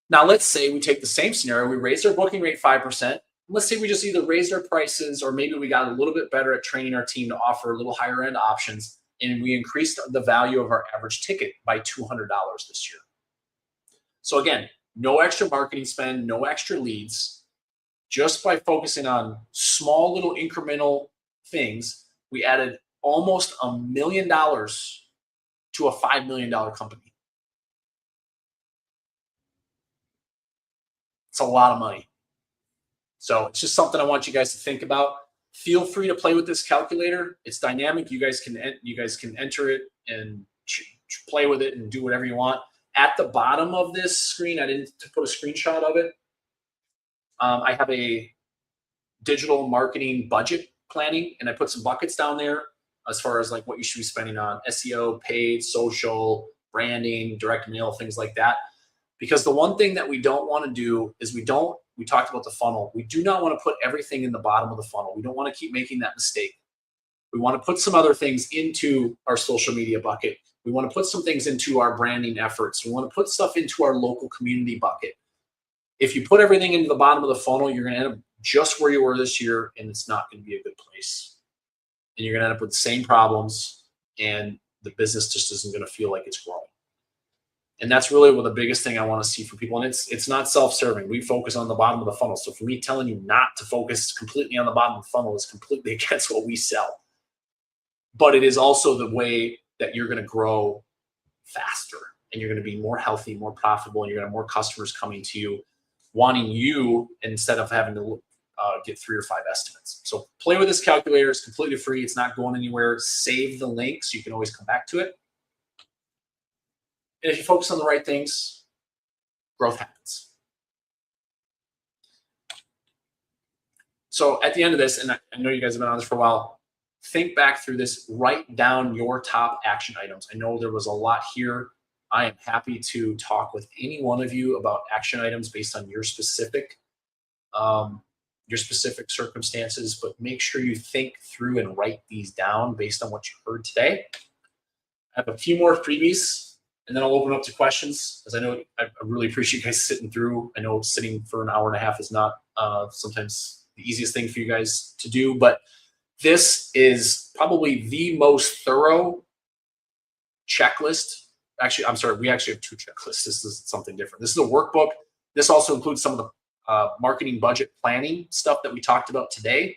Now, let's say we take the same scenario. We raised our booking rate 5%. Let's say we just either raised our prices or maybe we got a little bit better at training our team to offer a little higher end options, and we increased the value of our average ticket by $200 this year. So again, no extra marketing spend, no extra leads. Just by focusing on small little incremental things, we added almost $1 million to a $5 million company. It's a lot of money. So it's just something I want you guys to think about. Feel free to play with this calculator. It's dynamic. You guys can enter it and play with it and do whatever you want. At the bottom of this screen, I didn't put a screenshot of it. I have a digital marketing budget planning, and I put some buckets down there as far as like what you should be spending on SEO, paid, social, branding, direct mail, things like that. Because the one thing that we don't want to do is we talked about the funnel. We do not want to put everything in the bottom of the funnel. We don't want to keep making that mistake. We want to put some other things into our social media bucket. We want to put some things into our branding efforts. We want to put stuff into our local community bucket. If you put everything into the bottom of the funnel, you're going to end up just where you were this year, and it's not going to be a good place. And you're going to end up with the same problems, and the business just isn't going to feel like it's growing. And that's really what the biggest thing I want to see for people. And it's not self-serving. We focus on the bottom of the funnel. So for me telling you not to focus completely on the bottom of the funnel is completely against what we sell. But it is also the way that you're going to grow faster, and you're going to be more healthy, more profitable, and you're going to have more customers coming to you, wanting you instead of having to get 3 or 5 estimates. So play with this calculator. It's completely free. It's not going anywhere. Save the link so you can always come back to it. And if you focus on the right things, growth happens. So at the end of this, and I know you guys have been on this for a while, think back through this, write down your top action items. I know there was a lot here. I am happy to talk with any one of you about action items based on your specific circumstances, but make sure you think through and write these down based on what you heard today. I have a few more freebies, and then I'll open up to questions, because I know I really appreciate you guys sitting through. I know sitting for an hour and a half is not sometimes the easiest thing for you guys to do, but this is probably the most thorough checklist. Actually, I'm sorry, we actually have 2 checklists. This is something different. This is a workbook. This also includes some of the marketing budget planning stuff that we talked about today.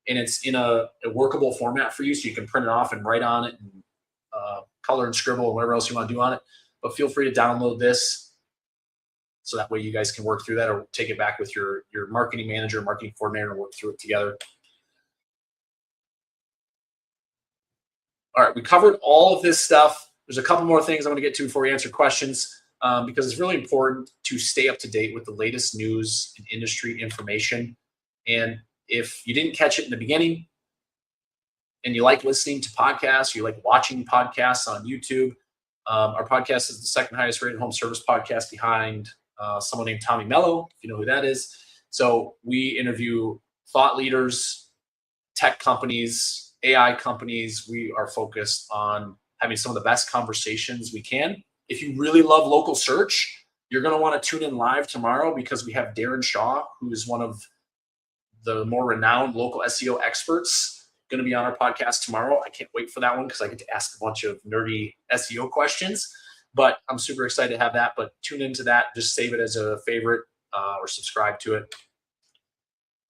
and it's in a workable format for you, so you can print it off and write on it and color and scribble and whatever else you want to do on it. But feel free to download this so that way you guys can work through that, or take it back with your marketing manager, marketing coordinator, and work through it together. All right, we covered all of this stuff. There's a couple more things I'm going to get to before we answer questions, because it's really important to stay up to date with the latest news and industry information. And if you didn't catch it in the beginning, and you like listening to podcasts, you like watching podcasts on YouTube, our podcast is the second highest rated home service podcast behind someone named Tommy Mello, if you know who that is. So we interview thought leaders, tech companies, AI companies. We are focused on having some of the best conversations we can. If you really love local search, you're going to want to tune in live tomorrow, because we have Darren Shaw, who is one of the more renowned local SEO experts, going to be on our podcast tomorrow. I can't wait for that one, because I get to ask a bunch of nerdy SEO questions, but I'm super excited to have that. But tune into that, just save it as a favorite, or subscribe to it.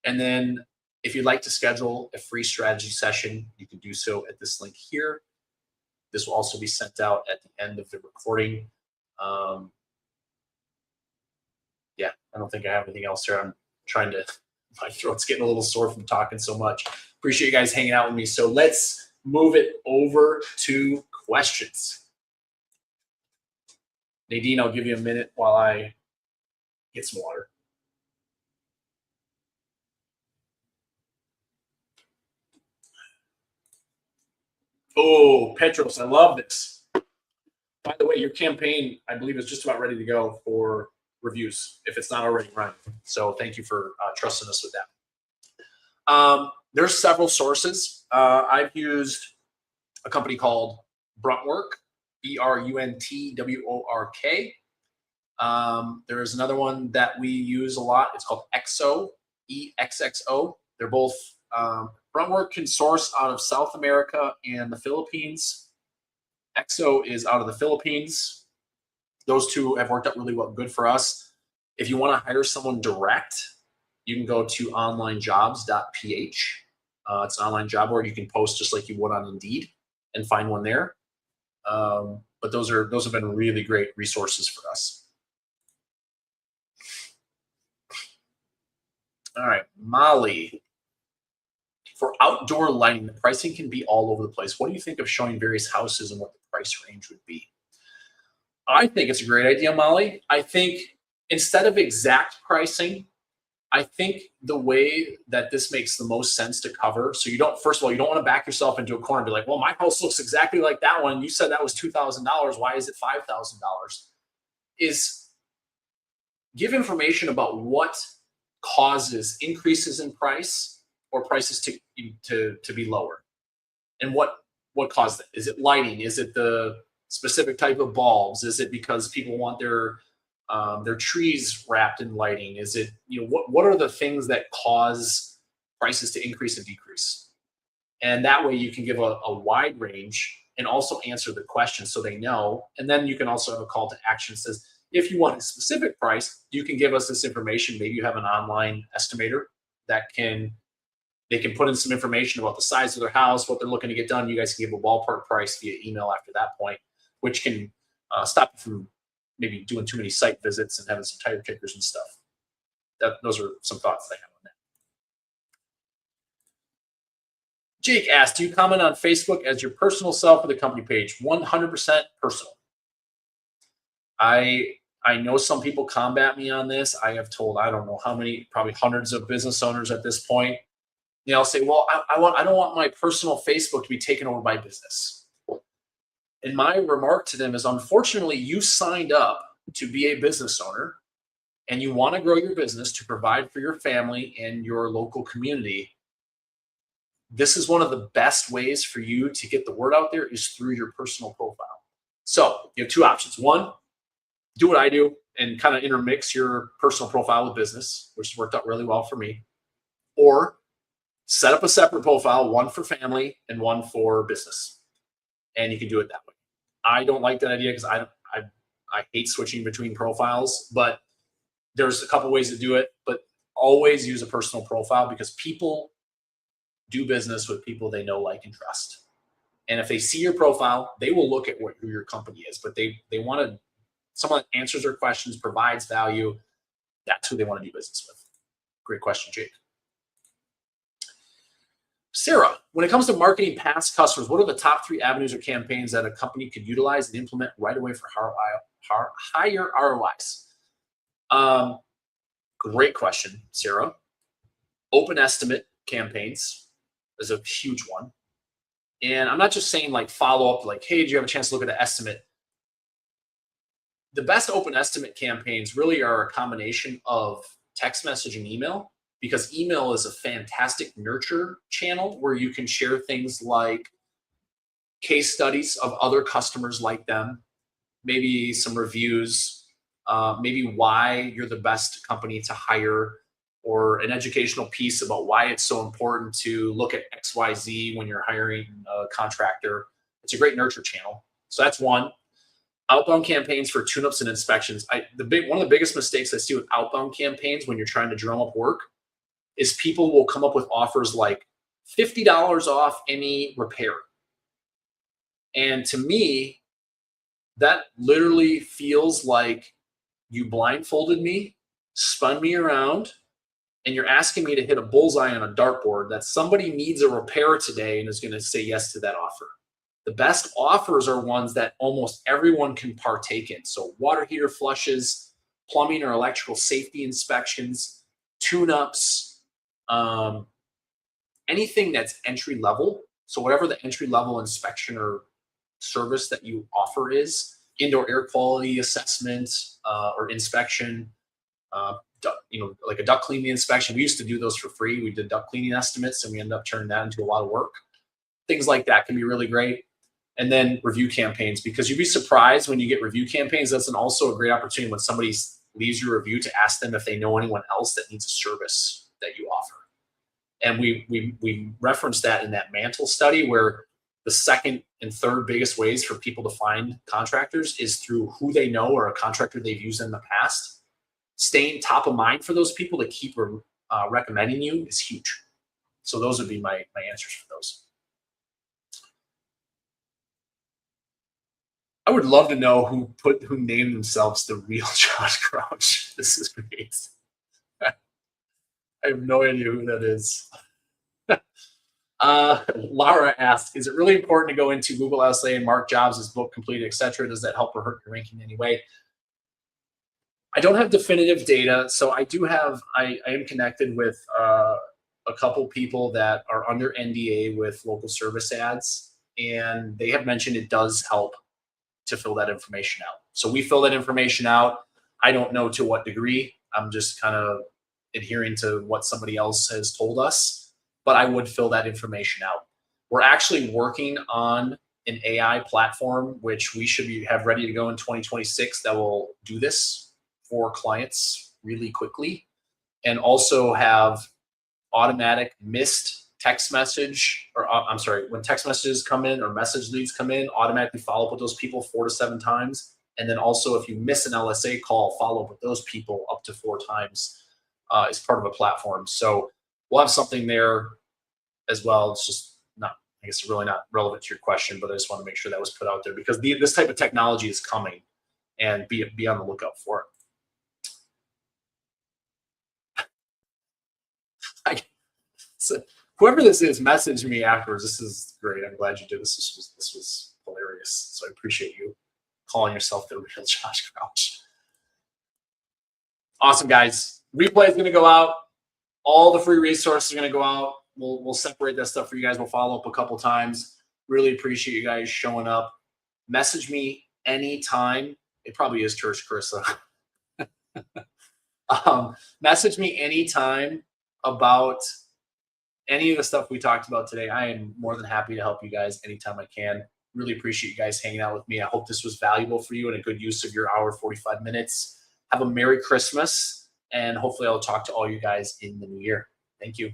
And then if you'd like to schedule a free strategy session, you can do so at this link here. This will also be sent out at the end of the recording. Yeah, I don't think I have anything else here. I'm trying to, my throat's getting a little sore from talking so much. Appreciate you guys hanging out with me. So let's move it over to questions. Nadine, I'll give you a minute while I get some water. Oh, Petros, I love this. By the way, your campaign, I believe, is just about ready to go for reviews, if it's not already running. So thank you for trusting us with that. There's several sources. I've used a company called Bruntwork, BRUNTWORK. There is another one that we use a lot. It's called EXO, EXXO. They're both, Bruntwork can source out of South America and the Philippines. EXO is out of the Philippines. Those two have worked out really well, good for us. If you want to hire someone direct, you can go to onlinejobs.ph. It's an online job board. You can post just like you would on Indeed and find one there. But those have been really great resources for us. All right, Molly. For outdoor lighting, the pricing can be all over the place. What do you think of showing various houses and what the price range would be? I think it's a great idea, Molly. I think instead of exact pricing, I think the way that this makes the most sense to cover, so you don't, first of all, you don't want to back yourself into a corner and be like, well, my house looks exactly like that one. You said that was $2,000. Why is it $5,000? Is give information about what causes increases in price or prices to be lower, and what caused it. Is it lighting? Is it the specific type of bulbs? Is it because people want their trees wrapped in lighting? Is it, what are the things that cause prices to increase and decrease? And that way you can give a wide range and also answer the question so they know. And then you can also have a call to action that says, if you want a specific price, you can give us this information. Maybe you have an online estimator that they can put in some information about the size of their house, what they're looking to get done. You guys can give a ballpark price via email after that point, which can stop you from maybe doing too many site visits and having some tire kickers and stuff. Those are some thoughts I have on that. Jake asked, do you comment on Facebook as your personal self or the company page? 100% personal. I know some people combat me on this. I have told, I don't know how many, probably hundreds of business owners at this point. I'll say, well, I don't want my personal Facebook to be taken over by business. And my remark to them is, unfortunately, you signed up to be a business owner and you want to grow your business to provide for your family and your local community. This is one of the best ways for you to get the word out there is through your personal profile. So you have two options. One, do what I do and kind of intermix your personal profile with business, which has worked out really well for me. Or set up a separate profile, one for family and one for business. And you can do it that way. I don't like that idea because I hate switching between profiles, but there's a couple ways to do it. But always use a personal profile, because people do business with people they know, like, and trust. And if they see your profile, they will look at who your company is, but they want someone that answers their questions, provides value. That's who they want to do business with. Great question, Jake. Sarah, when it comes to marketing past customers, what are the top 3 avenues or campaigns that a company could utilize and implement right away for higher ROIs? Great question, Sarah. Open estimate campaigns is a huge one. And I'm not just saying like follow up, like, hey, did you have a chance to look at the estimate? The best open estimate campaigns really are a combination of text message and email, because email is a fantastic nurture channel where you can share things like case studies of other customers like them, maybe some reviews, maybe why you're the best company to hire, or an educational piece about why it's so important to look at XYZ when you're hiring a contractor. It's a great nurture channel. So that's one. Outbound campaigns for tune-ups and inspections. One of the biggest mistakes I see with outbound campaigns when you're trying to drum up work is people will come up with offers like $50 off any repair. And to me, that literally feels like you blindfolded me, spun me around, and you're asking me to hit a bullseye on a dartboard that somebody needs a repair today and is going to say yes to that offer. The best offers are ones that almost everyone can partake in. So water heater flushes, plumbing or electrical safety inspections, tune-ups, anything that's entry level. So whatever the entry level inspection or service that you offer is, indoor air quality assessment or inspection, like a duct cleaning inspection. We used to do those for free. We did duct cleaning estimates, and we ended up turning that into a lot of work. Things like that can be really great. And then review campaigns, because you'd be surprised when you get review campaigns. That's also a great opportunity when somebody leaves your review to ask them if they know anyone else that needs a service that you offer. And we referenced that in that Mantle study, where the second and third biggest ways for people to find contractors is through who they know or a contractor they've used in the past. Staying top of mind for those people to keep recommending you is huge. So those would be my answers for those. I would love to know who named themselves the real Josh Crouch. This is great. I have no idea who that is. Laura asked, is it really important to go into Google LSA and mark jobs as book completed, etc.? Does that help or hurt your ranking in any way? I don't have definitive data. So I am connected with a couple people that are under NDA with local service ads, and they have mentioned it does help to fill that information out. So we fill that information out. I don't know to what degree. I'm just kind of adhering to what somebody else has told us, but I would fill that information out. We're actually working on an AI platform, which we should have ready to go in 2026, that will do this for clients really quickly, and also have automatic missed text message, or I'm sorry, when text messages come in or message leads come in, automatically follow up with those people 4 to 7 times. And then also, if you miss an LSA call, follow up with those people up to 4 times as part of a platform. So we'll have something there as well. It's just not, I guess, really not relevant to your question, but I just want to make sure that was put out there, because this type of technology is coming, and be on the lookout for it. So, whoever this is, message me afterwards. This is great. I'm glad you did this. This was hilarious. So I appreciate you calling yourself the real Josh Crouch. Awesome, guys. Replay is going to go out. All the free resources are going to go out. We'll separate that stuff for you guys. We'll follow up a couple times. Really appreciate you guys showing up. Message me anytime. It probably is Church Carissa. Message me anytime about any of the stuff we talked about today. I am more than happy to help you guys anytime I can. Really appreciate you guys hanging out with me. I hope this was valuable for you and a good use of your hour, 45 minutes. Have a Merry Christmas, and hopefully I'll talk to all you guys in the new year. Thank you.